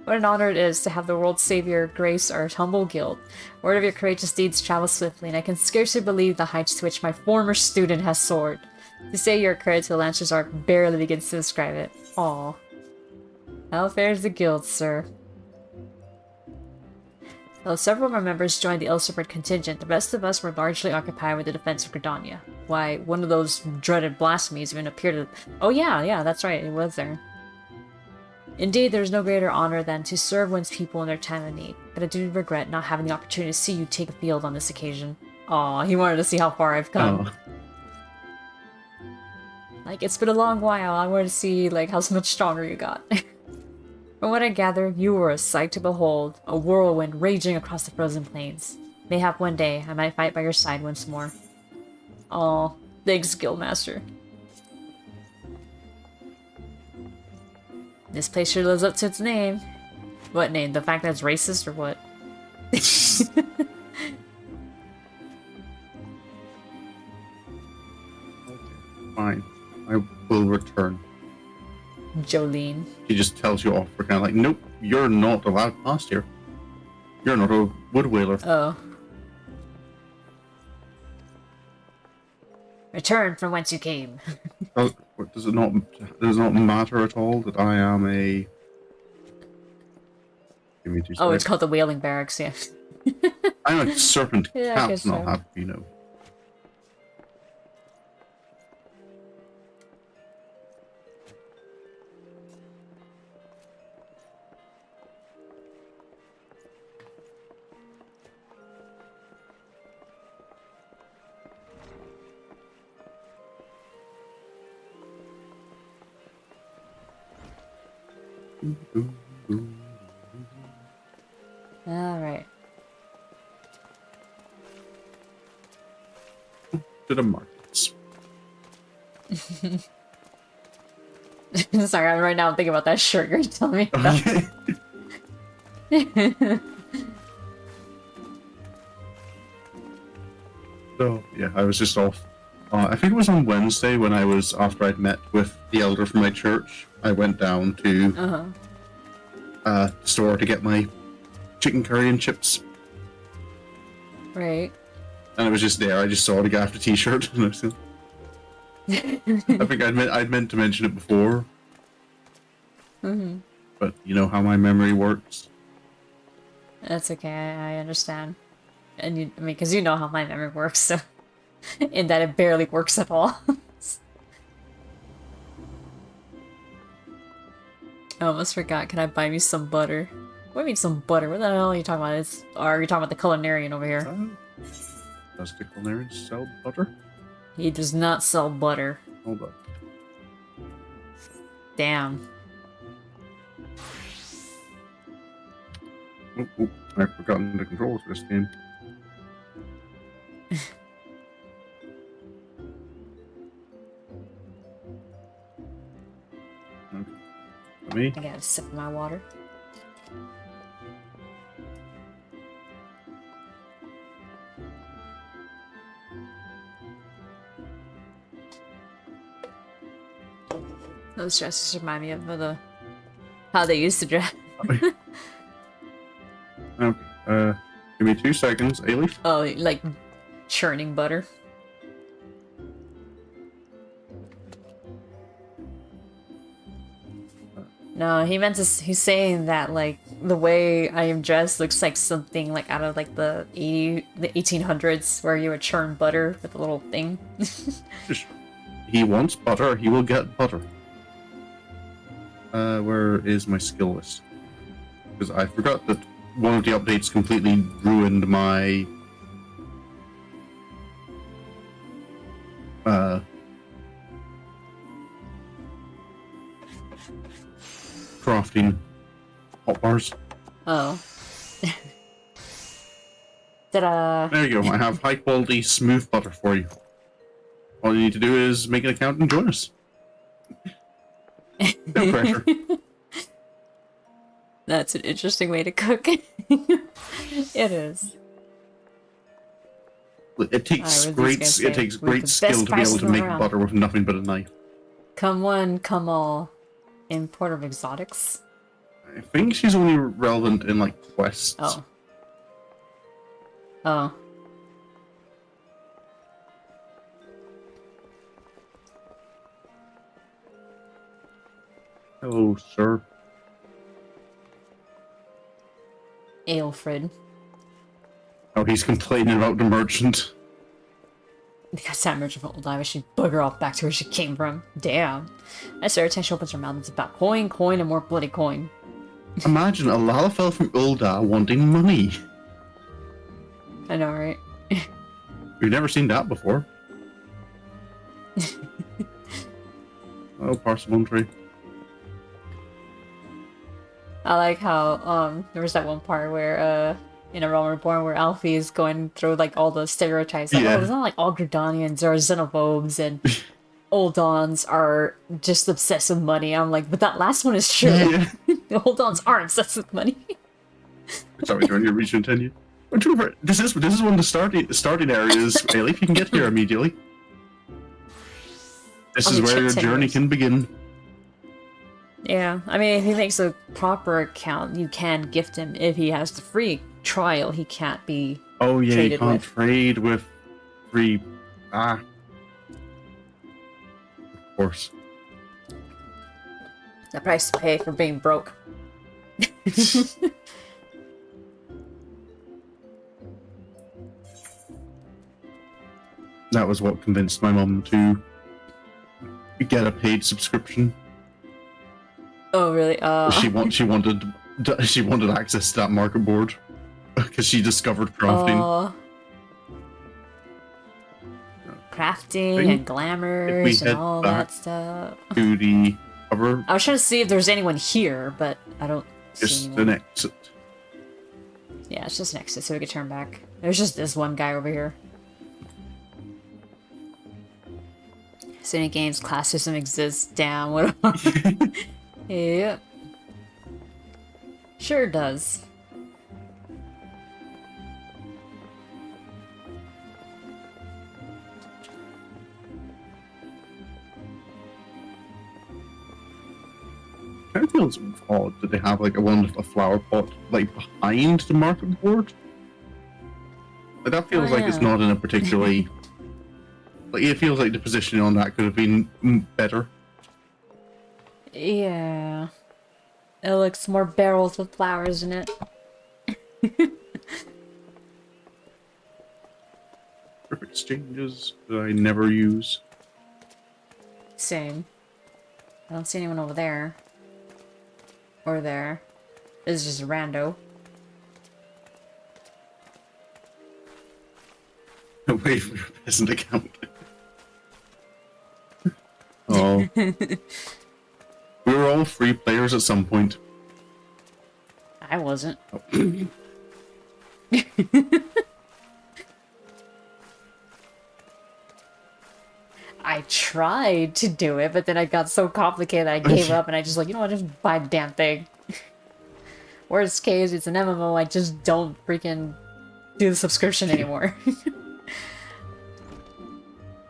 What an honor it is to have the world's savior grace our humble guild. Word of your courageous deeds travels swiftly, and I can scarcely believe the heights to which my former student has soared. To say your credit to the Lancers arc barely begins to describe it. Aw. How fares the guild, sir? Though several of our members joined the Iccirrion contingent, the rest of us were largely occupied with the defense of Gridania. Why, one of those dreaded blasphemies even appeared to— Oh yeah, that's right, it was there. Indeed, there is no greater honor than to serve one's people in their time of need, but I do regret not having the opportunity to see you take a field on this occasion. Aw, he wanted to see how far I've come. Oh. Like, it's been a long while, I wanted to see, like, how much stronger you got. From what I gather, you were a sight to behold, a whirlwind raging across the frozen plains. Mayhap one day, I might fight by your side once more. Aw, thanks, Guildmaster. This place sure lives up to its name. What name? The fact that it's racist or what? Fine. I will return. Jolene. She just tells you off. We're kind of like, nope, you're not allowed past here. You're not a wood whaler. Oh. Return from whence you came. Does it not matter at all that I am a... Give me 2 seconds. Oh, it's called the Whaling Barracks, yeah. I'm a serpent Yeah, I guess captain, I'll so. have you know. Alright. To the markets. Sorry, right now I'm thinking about that shirt you're telling me about. So, yeah, I was just off. I think it was on Wednesday when after I'd met with the elder from my church, I went down to the store to get my chicken curry and chips. Right. And it was just there. I just saw the guy after t-shirt. And I said, I think I'd meant to mention it before. But you know how my memory works. That's okay, I understand. And I mean, because you know how my memory works, so... in that it barely works at all. I almost forgot, can I buy me some butter? What do you mean some butter? What the hell are you talking about? Are you talking about the culinarian over here? Does the culinarian sell butter? He does not sell butter. Hold on. Damn. Oh, I've forgotten the controls for this game. Me? I gotta sip of my water. Those dresses remind me of how they used to dress. Okay, give me 2 seconds, A-Leaf. Oh, like churning butter. No, he's saying that like the way I am dressed looks like something like out of like the 1800s where you would churn butter with a little thing. He wants butter, he will get butter. Where is my skill list? Because I forgot that one of the updates completely ruined my crafting hotbars. Oh. Ta-da! There you go, I have high quality smooth butter for you. All you need to do is make an account and join us. No pressure. That's an interesting way to cook. It is. It takes great skill to be able to make butter with nothing but a knife. Come one, come all. Import of exotics? I think she's only relevant in like quests. Oh. Oh. Hello, sir. Aelfred. Oh, he's complaining about the merchant. Because that merchant will die, she bugger off back to where she came from. Damn. I swear, she opens her mouth, it's about coin, coin, and more bloody coin. Imagine a Lalafell from Ul'dah wanting money. I know, right? We've never seen that before. Oh, parsimony tree. I like how, there was that one part where, in A Realm Reborn where Alfie is going through, like, all the stereotypes. Like, oh, it's not like all Gridanians are xenophobes and Oldons are just obsessed with money. I'm like, but that last one is true. Yeah. The Oldons are obsessed with money. Sorry, during your region tenure. This is one of the starting areas, Ailey. You can get here immediately. This is where your journey can begin. Yeah, I mean, if he makes a proper account, you can gift him. If he has the free trial, he can't be Oh yeah, you can't with. trade with free... course. The price to pay for being broke. That was what convinced my mum to get a paid subscription. Oh, really? She wanted access to that market board because she discovered crafting. Crafting and glamours and all that stuff. To the cover. I was trying to see if there's anyone here, but I don't see anyone. Just an exit. Yeah, it's just an exit, so we can turn back. There's just this one guy over here. City Games class system exists. Damn, what? Yep. Sure does. Kind of feels odd that they have like a flower pot like behind the market board. Like that feels like it's not in a particularly like it feels like the positioning on that could have been better. Yeah, it looks more barrels with flowers in it. Perfect exchanges that I never use. Same. I don't see anyone over there. Or there. This is just rando. Away from your peasant account. Oh. We were all free players at some point. I wasn't. Oh. I tried to do it, but then I got so complicated I gave up and I just like, you know what, just buy the damn thing. Worst case, it's an MMO, I just don't freaking do the subscription anymore.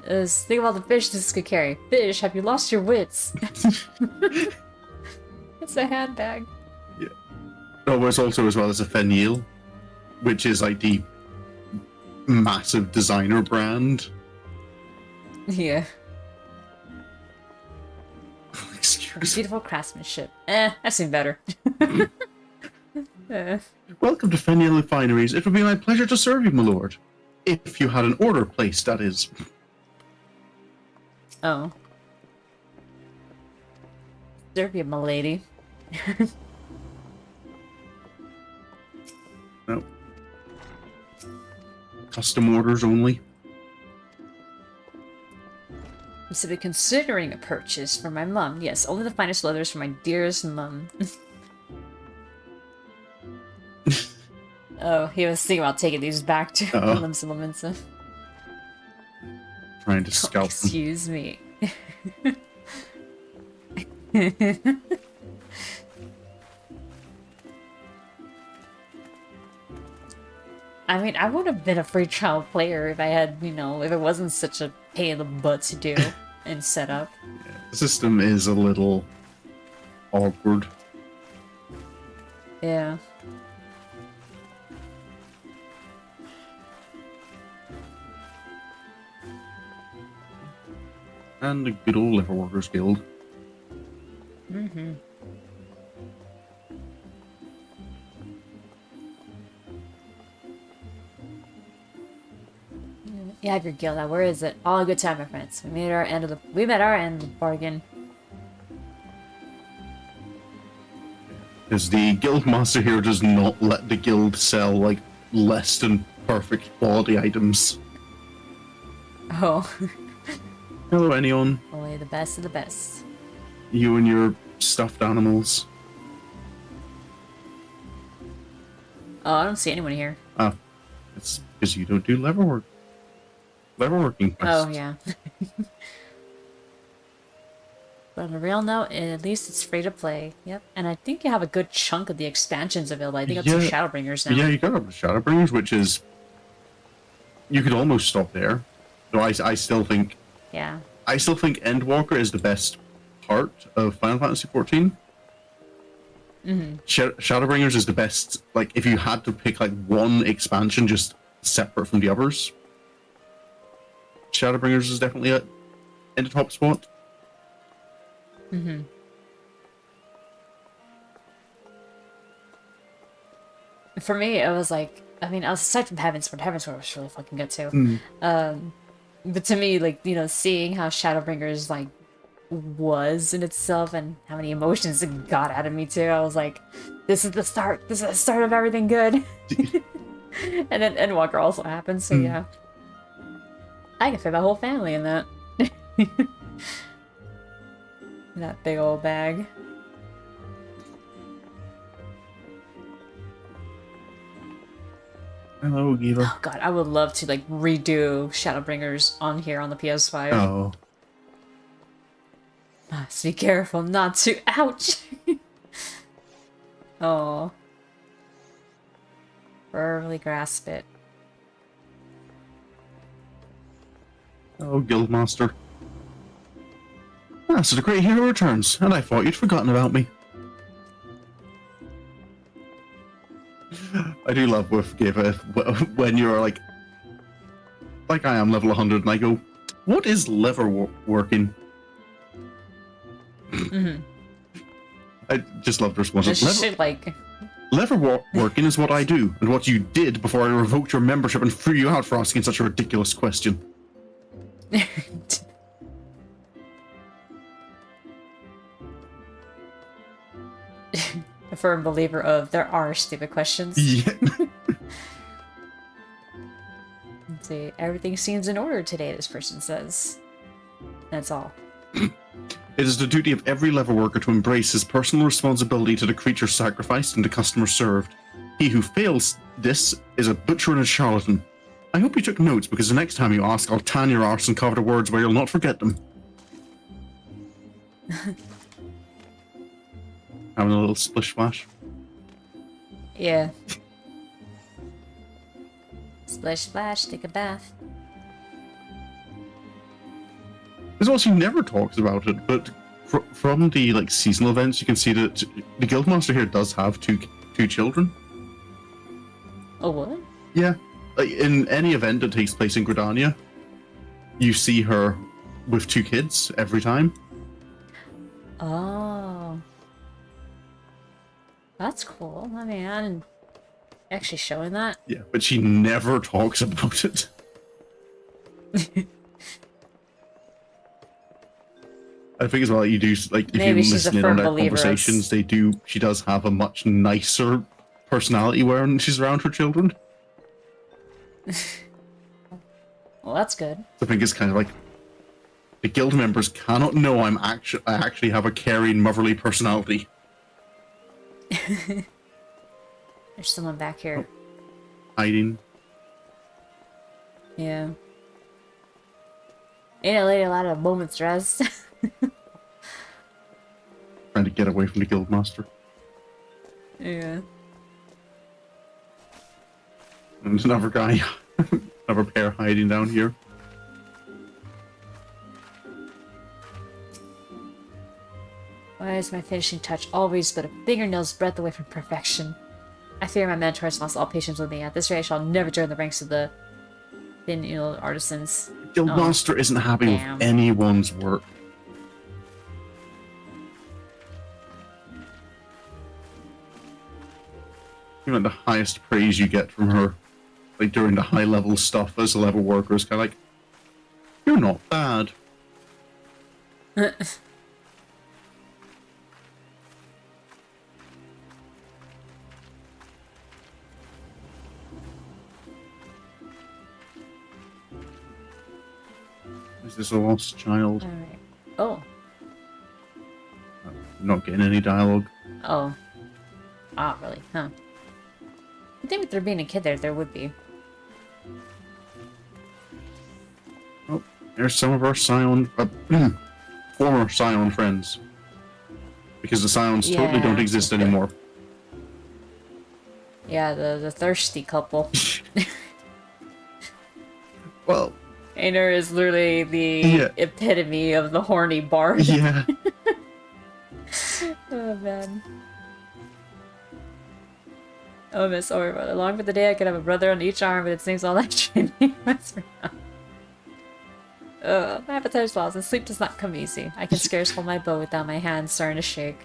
Think about the fish this could carry. Fish, have you lost your wits? It's a handbag. Yeah. Oh, there's also as well as a Fenil, which is like the massive designer brand. Yeah. Excuse me. Beautiful craftsmanship. I've seen better. Welcome to Fenil Refineries. It would be my pleasure to serve you, my lord. If you had an order placed, that is. Oh. Serve you, my lady. No. Custom orders only. I'm simply considering a purchase for my mum. Yes, only the finest leathers for my dearest mum. Oh, he was thinking about taking these back to Limsa. Trying to scalp them. Excuse me. I mean, I would have been a free trial player if I had, you know, if it wasn't such a pain in the butt to do and set up. Yeah, the system is a little awkward. Yeah. And the good old Liverworkers Guild. Mm-hmm. You have your guild out. Where is it? All a good time, my friends. We met our end of the bargain. Because the guild master here does not let the guild sell like less than perfect quality items. Oh. Hello, Enion. Only the best of the best. You and your stuffed animals. Oh, I don't see anyone here. Ah, it's because you don't do leverworking quests. Oh, yeah. But on a real note, at least it's free to play. Yep. And I think you have a good chunk of the expansions available. I think it's some Shadowbringers now. Yeah, you got a Shadowbringers, which is... You could almost stop there. So I still think... Yeah. I still think Endwalker is the best part of Final Fantasy XIV. Mm-hmm. Shadowbringers is the best, like, if you had to pick, like, one expansion just separate from the others, Shadowbringers is definitely in the top spot. Mm-hmm. For me, it was like, I mean, aside from Heavensward was really fucking good too. Mm. But to me, like, you know, seeing how Shadowbringers, like, was in itself and how many emotions it got out of me too, I was like, this is the start. This is the start of everything good. And then Endwalker also happens, so yeah. I can fit my whole family in that. That big old bag. Hello, Giva. Oh god, I would love to like redo Shadowbringers on here on the PS5. Oh. Must be careful not to. Ouch! Oh. Firmly grasp it. Oh, Guildmaster. Ah, so the great hero returns, and I thought you'd forgotten about me. I do love with Giva when you're like I am level 100, and I go, what is lever working? Mm-hmm. I just love the response. Lever working is what I do, and what you did before I revoked your membership and threw you out for asking such a ridiculous question. A firm believer of there are stupid questions. Yeah. Let's see, everything seems in order today, this person says. That's all. It is the duty of every level worker to embrace his personal responsibility to the creature sacrificed and the customer served. He who fails this is a butcher and a charlatan. I hope you took notes, because the next time you ask, I'll tan your arse and cover the words where you'll not forget them. Having a little splish splash. Yeah. Splish splash, take a bath. There's also never talks about it, but from the like seasonal events, you can see that the Guildmaster here does have two children. Oh, what? Yeah, like in any event that takes place in Gridania, you see her with 2 kids every time. Oh. That's cool. I mean, I didn't actually showing that. Yeah, but she never talks about it. I think as well, you do like if Maybe you listen in on their believer. conversations, she does have a much nicer personality when she's around her children. Well, that's good. I think it's kind of like the guild members cannot know I actually have a caring, motherly personality. There's someone back here. Hiding. Yeah. Ain't a lady allowed a moment's rest. Trying to get away from the Guildmaster. Yeah. And there's another guy, another pair hiding down here. Why is my finishing touch always but a fingernail's breadth away from perfection? I fear my mentor has lost all patience with me. At this rate, I shall never join the ranks of the thin-eeled artisans. Guildmaster isn't happy damn. with anyone's work. You know, the highest praise you get from her, like during the high level stuff as a level worker, is kind of like, you're not bad. Is this a lost child? Alright. Oh. Not getting any dialogue. Oh. Ah, really? Huh. I think with there being a kid there would be. Oh, there's some of our Scion, former Scion friends. Because the Scions totally don't exist anymore. Yeah, the thirsty couple. Well, Aner is literally the epitome of the horny bard. yeah. Oh, man. Oh, miss, sorry about it. Long for the day I could have a brother on each arm, but it sings all that shit. My appetite is lost and sleep does not come easy. I can scarce hold my bow without my hands starting to shake.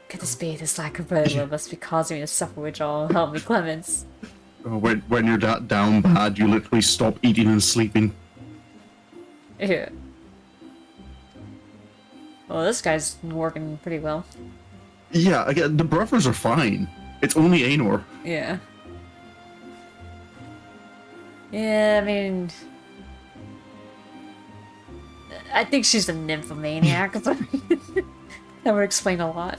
Could this be? This lack of brotherly love must be causing me to suffer withdrawal. Help me, Clemens. When you're that down bad, you literally stop eating and sleeping. Yeah. Well, this guy's working pretty well. Yeah, again, the brothers are fine. It's only Aenor. Yeah. Yeah, I mean... I think she's a nymphomaniac. That would explain a lot.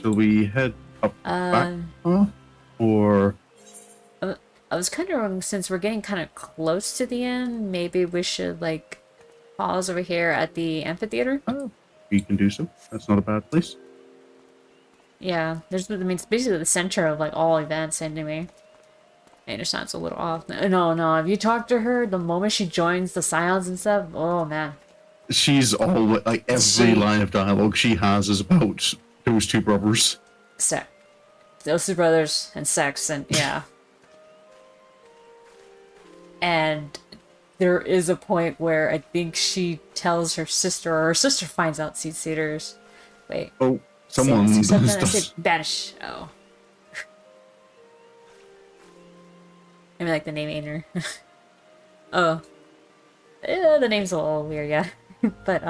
Shall we head up back? Or... I was kind of wondering, since we're getting kind of close to the end, maybe we should, like, pause over here at the amphitheater? Oh, you can do so. That's not a bad place. Yeah, I mean, it's basically the center of, like, all events, anyway. I understand it's a little off. No, if you talk to her, the moment she joins the Scions and stuff, oh, man. She's all, like, every line of dialogue she has is about those two brothers. Those two brothers, and sex, and, yeah. And there is a point where I think she tells her sister, or her sister finds out Seed-Seeders. Wait. Oh, someone does. I said banish. Oh. I mean, like the name Aenor. Oh. The name's a little weird, yeah. But,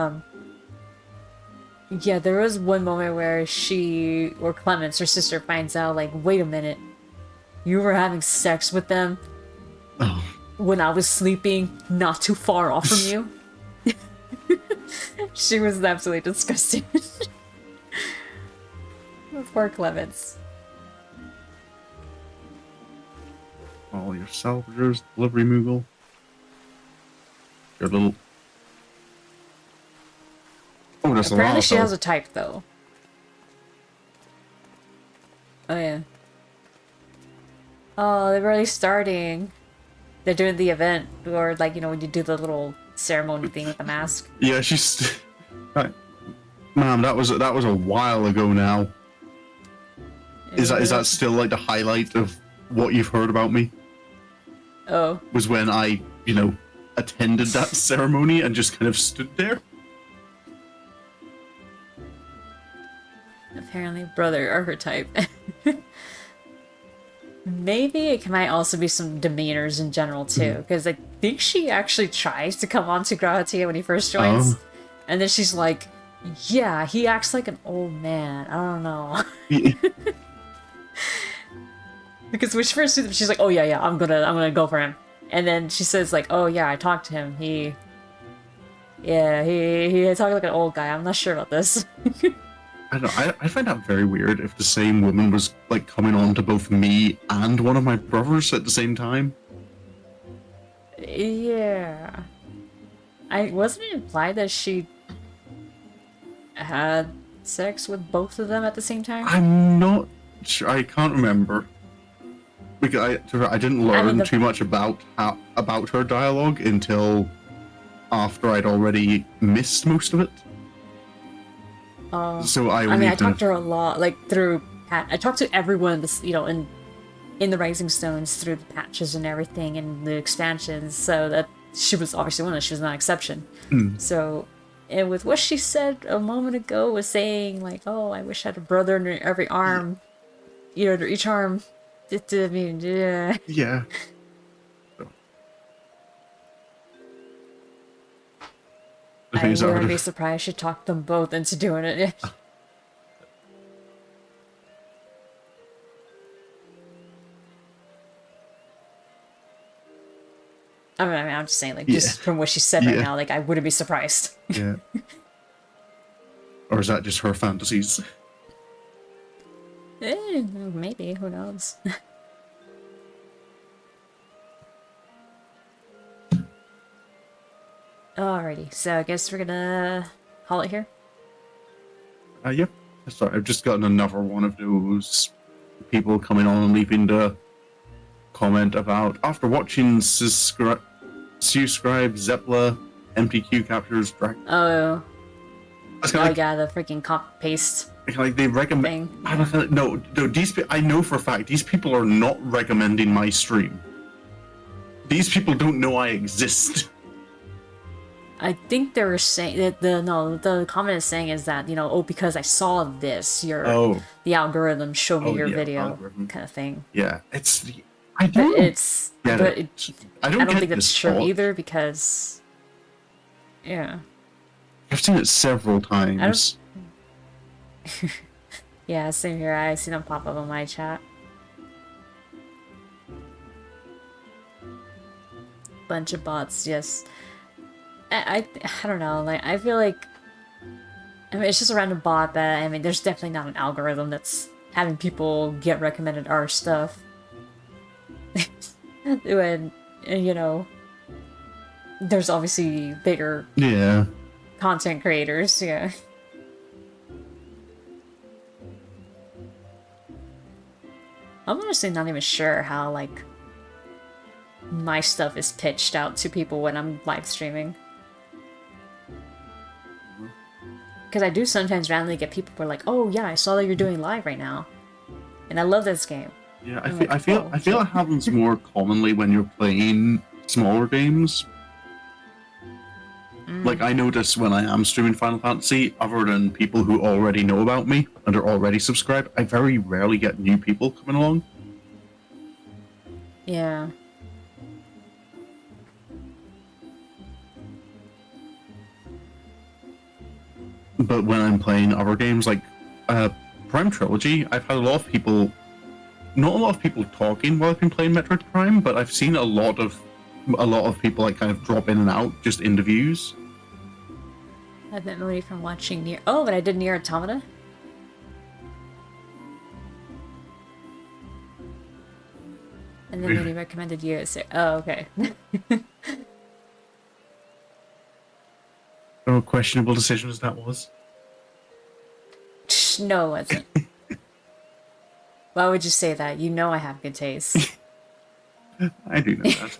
yeah, there was one moment where Clemens, her sister, finds out, like, wait a minute. You were having sex with them? Oh. When I was sleeping not too far off from you. She was absolutely disgusting. Poor Clemens. All your salvagers, delivery moogle. Your little... Oh, that's Apparently she has a type, though. Oh, yeah. Oh, they're already starting. They're doing the event, or like, you know, when you do the little ceremony thing with the mask. Yeah, she's... Ma'am, that was a while ago now. Is that still like the highlight of what you've heard about me? Oh. Was when I, you know, attended that ceremony and just kind of stood there? Apparently brother are her type. Maybe it might also be some demeanors in general too, because I think she actually tries to come on to Gridania when he first joins, and then she's like, "Yeah, he acts like an old man. I don't know." Because when she first sees him, she's like, "Oh yeah, I'm gonna go for him," and then she says like, "Oh yeah, I talked to him. He talked like an old guy. I'm not sure about this." I don't know, I find that very weird if the same woman was, like, coming on to both me and one of my brothers at the same time. Yeah. Wasn't it implied that she had sex with both of them at the same time? I'm not sure, I can't remember. Because I didn't learn too much about her dialogue until after I'd already missed most of it. So I talked to her a lot, like through I talked to everyone, you know, in the Rising Stones through the patches and everything and the expansions. So that she was obviously one of them. She was not an exception. So, and with what she said a moment ago was saying like, "Oh, I wish I had a brother under every arm, you know, under each arm." I mean, yeah. Yeah. I wouldn't be surprised she talked them both into doing it. I mean, I'm just saying, like, just from what she said right now, like, I wouldn't be surprised. Yeah. Or is that just her fantasies? Maybe, who knows? Alrighty, so I guess we're gonna call it here. Yeah. Sorry, I've just gotten another one of those people coming on and leaving the comment about after watching Scribe, Zeppla, MTQ captures, drag. Oh. Yeah, the freaking copy paste. Like they recommend. thing. I don't know. No, I know for a fact these people are not recommending my stream. These people don't know I exist. I think they're saying that the comment is saying is that, you know, oh, because I saw this, the algorithm showed me your video, algorithm. kind of thing. Yeah, I don't think think that's true either, because yeah, I've seen it several times. Yeah, same here. I've seen them pop up on my chat. Bunch of bots, yes. I don't know, like, I feel like, I mean, it's just a random bot, but, I mean, there's definitely not an algorithm that's having people get recommended our stuff. When, you know, there's obviously bigger content creators, yeah. I'm honestly not even sure how, like, my stuff is pitched out to people when I'm live streaming. Because I do sometimes randomly get people who are like, "Oh yeah, I saw that you're doing live right now, and I love this game." Yeah, I feel it happens more commonly when you're playing smaller games. Like I notice when I am streaming Final Fantasy, other than people who already know about me and are already subscribed, I very rarely get new people coming along. Yeah. But when I'm playing other games like Prime Trilogy, I've had a lot of people, not a lot of people talking while I've been playing Metroid Prime, but I've seen a lot of people like kind of drop in and out just in the views. I've been away from watching Nier. Oh, but I did Nier Automata. And then he recommended you. So, oh, okay. Oh, questionable decision as that was. No, it wasn't. Why would you say that? You know I have good taste. I do know that.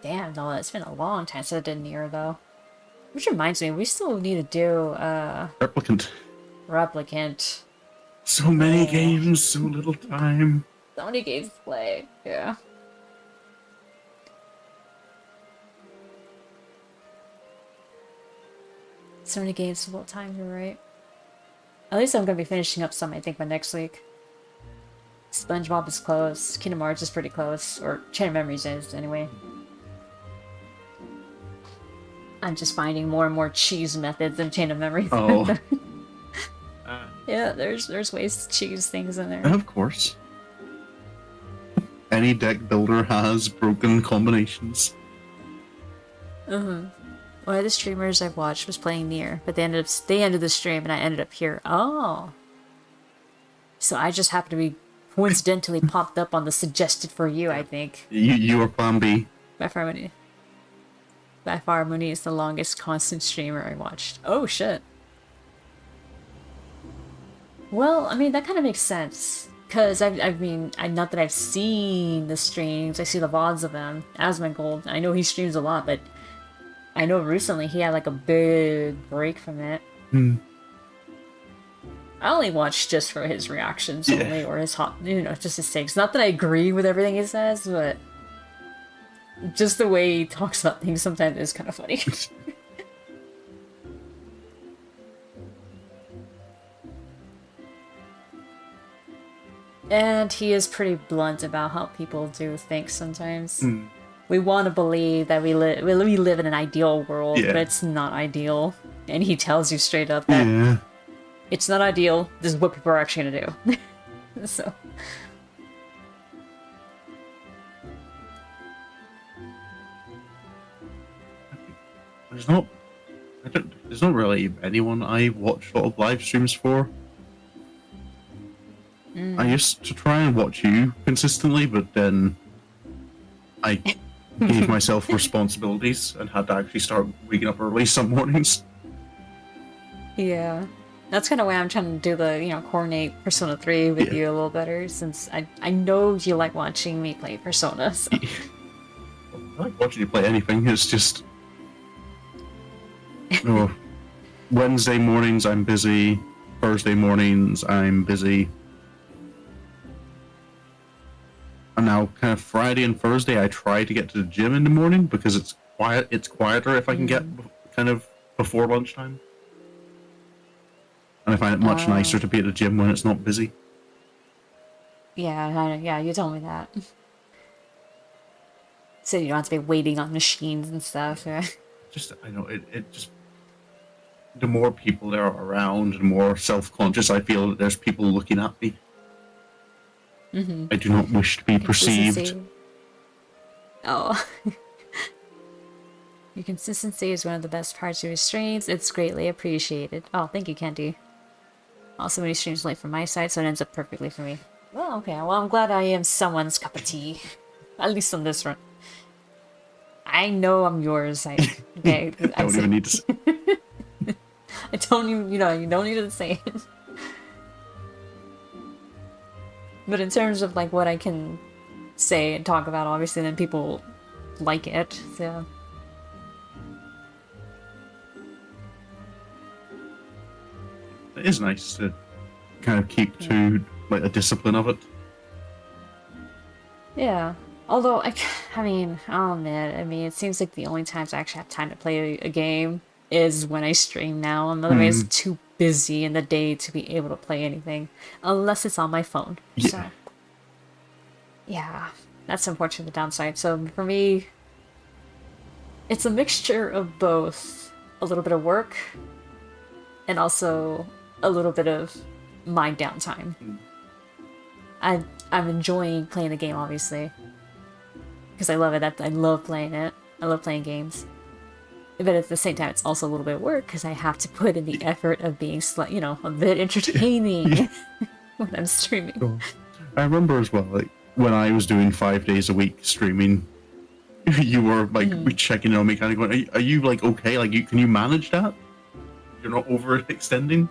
Damn, no, it's been a long time since I did Nier, though. Which reminds me, we still need to do, Replicant. So many games, so little time. So many games to play, yeah. So many games, so little time, you're right. At least I'm gonna be finishing up some, I think, by next week. SpongeBob is close, Kingdom Hearts is pretty close, or Chain of Memories is, anyway. I'm just finding more and more cheese methods in Chain of Memories. Oh. Yeah, there's ways to choose things in there. Of course. Any deck builder has broken combinations. One of the streamers I've watched was playing Nier, but they ended the stream and I ended up here. Oh. So I just happened to be coincidentally popped up on the suggested for you, I think. You were plan B. By far, Mooney is the longest constant streamer I watched. Oh, shit. Well, I mean, that kind of makes sense. Because, I mean, not that I've seen the streams, I see the VODs of them, as my goal. I know he streams a lot, but I know recently he had, like, a big break from it. I only watch just for his reactions only, or his just his takes. Not that I agree with everything he says, but just the way he talks about things sometimes is kind of funny. And he is pretty blunt about how people do things sometimes. We want to believe that we live in an ideal world, but it's not ideal. And he tells you straight up that it's not ideal, this is what people are actually going to do. So... There's not really anyone I watch a lot of live streams for. I used to try and watch you consistently, but then I gave myself responsibilities and had to actually start waking up early some mornings. Yeah. That's kind of why I'm trying to do the, coordinate Persona 3 with you a little better, since I know you like watching me play Persona, so. I like watching you play anything, it's just... Oh, Wednesday mornings I'm busy, Thursday mornings I'm busy. And now kind of Friday and Thursday I try to get to the gym in the morning because it's quieter if I can get kind of before lunchtime. And I find it much nicer to be at the gym when it's not busy. Yeah, you told me that. So you don't have to be waiting on machines and stuff. Yeah. I know, it just... The more people there are around, the more self-conscious I feel that there's people looking at me. I do not wish to be perceived. Oh. Your consistency is one of the best parts of your streams. It's greatly appreciated. Oh, thank you, Candy. Also, many streams late from my side, so it ends up perfectly for me. Well, okay. Well, I'm glad I am someone's cup of tea. At least on this run. I know I'm yours. Okay. I don't even need to say. I don't even, you don't need to say it. But in terms of, like, what I can say and talk about, obviously, then people like it, so... It is nice to kind of keep to, like, a discipline of it. Yeah. Although, I'll admit, it seems like the only times I actually have time to play a game is when I stream now. And otherwise, too busy in the day to be able to play anything. Unless it's on my phone. Yeah. So, yeah. That's unfortunately the downside. So, for me, it's a mixture of both a little bit of work and also a little bit of my downtime. I'm enjoying playing the game, obviously. Because I love it. I love playing it. I love playing games. But at the same time, it's also a little bit of work because I have to put in the effort of being, a bit entertaining when I'm streaming. Cool. I remember as well, like, when I was doing 5 days a week streaming, you were, like, checking on me, kind of going, are you like, okay? Like, can you manage that? You're not overextending?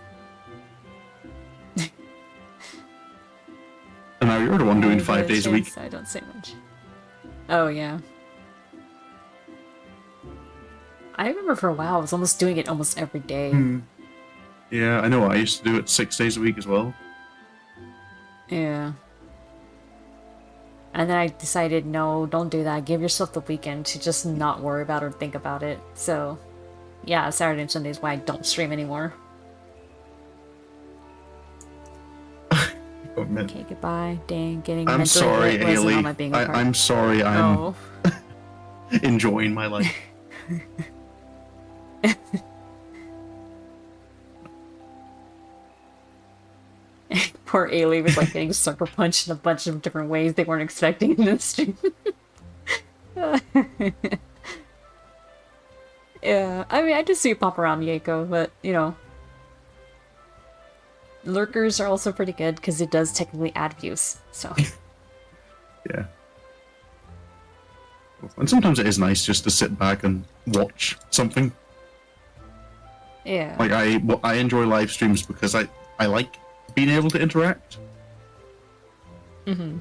And now you're the one doing 5 days a week. I don't say much. Oh, yeah. I remember for a while I was almost doing it almost every day. Yeah, I know. I used to do it 6 days a week as well. Yeah. And then I decided, no, don't do that. Give yourself the weekend to just not worry about it or think about it. So, yeah, Saturday and Sunday is why I don't stream anymore. Oh, man. Okay, goodbye. Dang, getting I'm sorry, Ailey. I'm sorry. I'm enjoying my life. Poor Ailey was like getting sucker punched in a bunch of different ways they weren't expecting in this stream. Yeah, I just see you pop around Yako, but lurkers are also pretty good because it does technically add views. So yeah. And sometimes it is nice just to sit back and watch something. Yeah. Like I enjoy live streams because I like being able to interact. But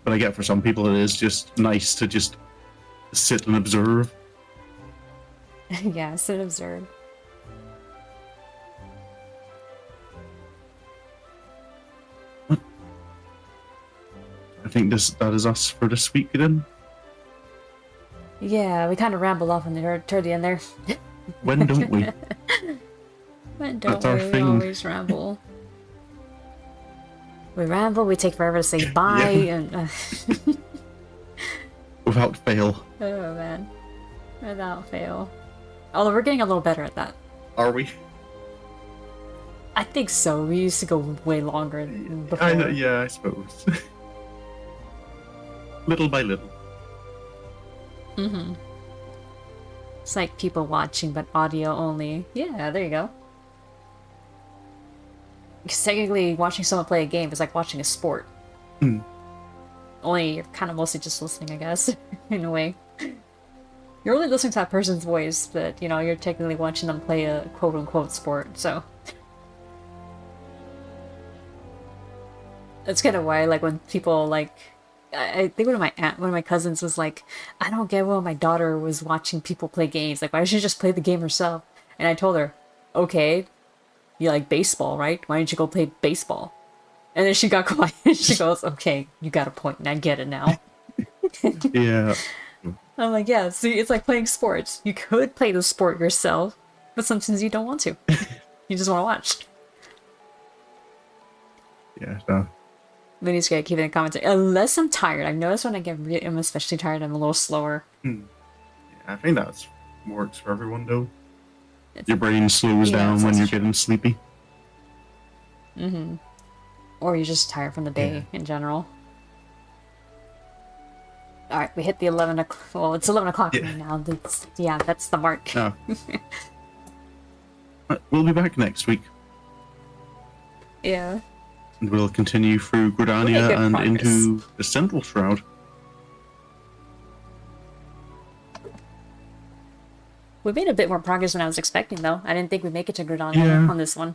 I get for some people it is just nice to just sit and observe. Yeah, sit and observe. I think that is us for this week then. Yeah, we kind of ramble off on toward the end there. When don't we? When don't That's our we? thing. We always ramble. We ramble, we take forever to say bye, and... Without fail. Oh, man. Without fail. Although we're getting a little better at that. Are we? I think so. We used to go way longer than before. I know, yeah, I suppose. Little by little. It's like people watching, but audio only. Yeah, there you go. Because technically, watching someone play a game is like watching a sport. Only you're kind of mostly just listening, I guess, in a way. You're only listening to that person's voice, but, you're technically watching them play a quote-unquote sport, so... That's kind of why, like, when people, like, I think one of my cousins was like, I don't get why my daughter was watching people play games. Like, why doesn't she just play the game herself? And I told her, okay, you like baseball, right? Why don't you go play baseball? And then she got quiet. She goes, okay, you got a point, and I get it now. Yeah. I'm like, yeah, see, it's like playing sports. You could play the sport yourself, but sometimes you don't want to. You just want to watch. Yeah, so. Vinny's great, keep it in comments. Unless I'm tired. I've noticed when I'm especially tired, I'm a little slower. Yeah, I think that's works for everyone, though. Your brain slows down when you're getting sleepy. Mm-hmm. Or you're just tired from the day in general. Alright, we hit the 11 o'clock. Well, it's 11 o'clock right now. That's the mark. Oh. We'll be back next week. Yeah. And we'll continue through Gridania and into the Central Shroud. We made a bit more progress than I was expecting, though. I didn't think we'd make it to Gridania on this one.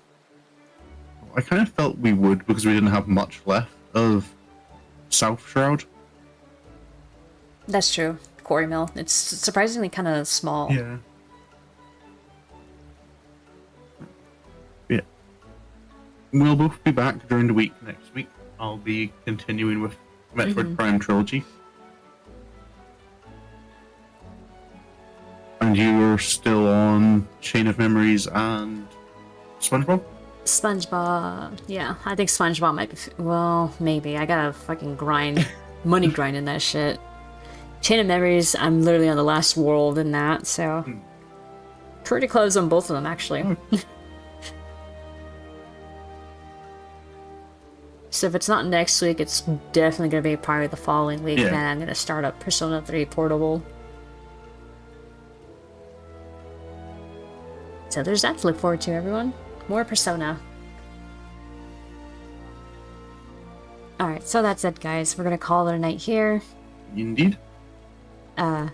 I kind of felt we would because we didn't have much left of South Shroud. That's true. Quarry Mill. It's surprisingly kind of small. Yeah. Yeah. We'll both be back during the week next week. I'll be continuing with Metroid Prime Trilogy. And you're still on Chain of Memories and SpongeBob? SpongeBob. Yeah, I think SpongeBob might be... Well, maybe. I gotta fucking grind. Money grinding that shit. Chain of Memories, I'm literally on the last world in that, so... Pretty close on both of them, actually. Oh. So if it's not next week, it's definitely gonna be probably the following week. Yeah. Then I'm gonna start up Persona 3 Portable. So there's that to look forward to, everyone. More Persona. Alright, so that's it, guys. We're gonna call it a night here. Indeed. Have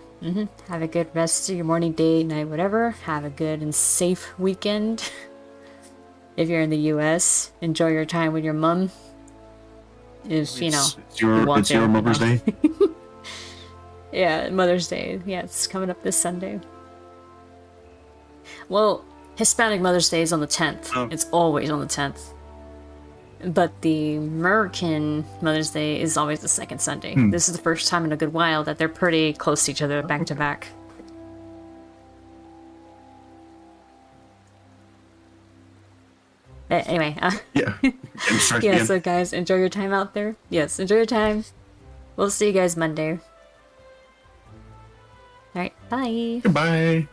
a good rest of your morning, day, night, whatever. Have a good and safe weekend. If you're in the US, enjoy your time with your mum. If, It's your Mother's Day. Yeah, Mother's Day. Yeah, it's coming up this Sunday. Well, Hispanic Mother's Day is on the 10th. Oh. It's always on the 10th. But the American Mother's Day is always the second Sunday. This is the first time in a good while that they're pretty close to each other, back to back. Anyway, Yeah. yeah, so guys, enjoy your time out there. Yes, enjoy your time. We'll see you guys Monday. Alright, bye. Goodbye.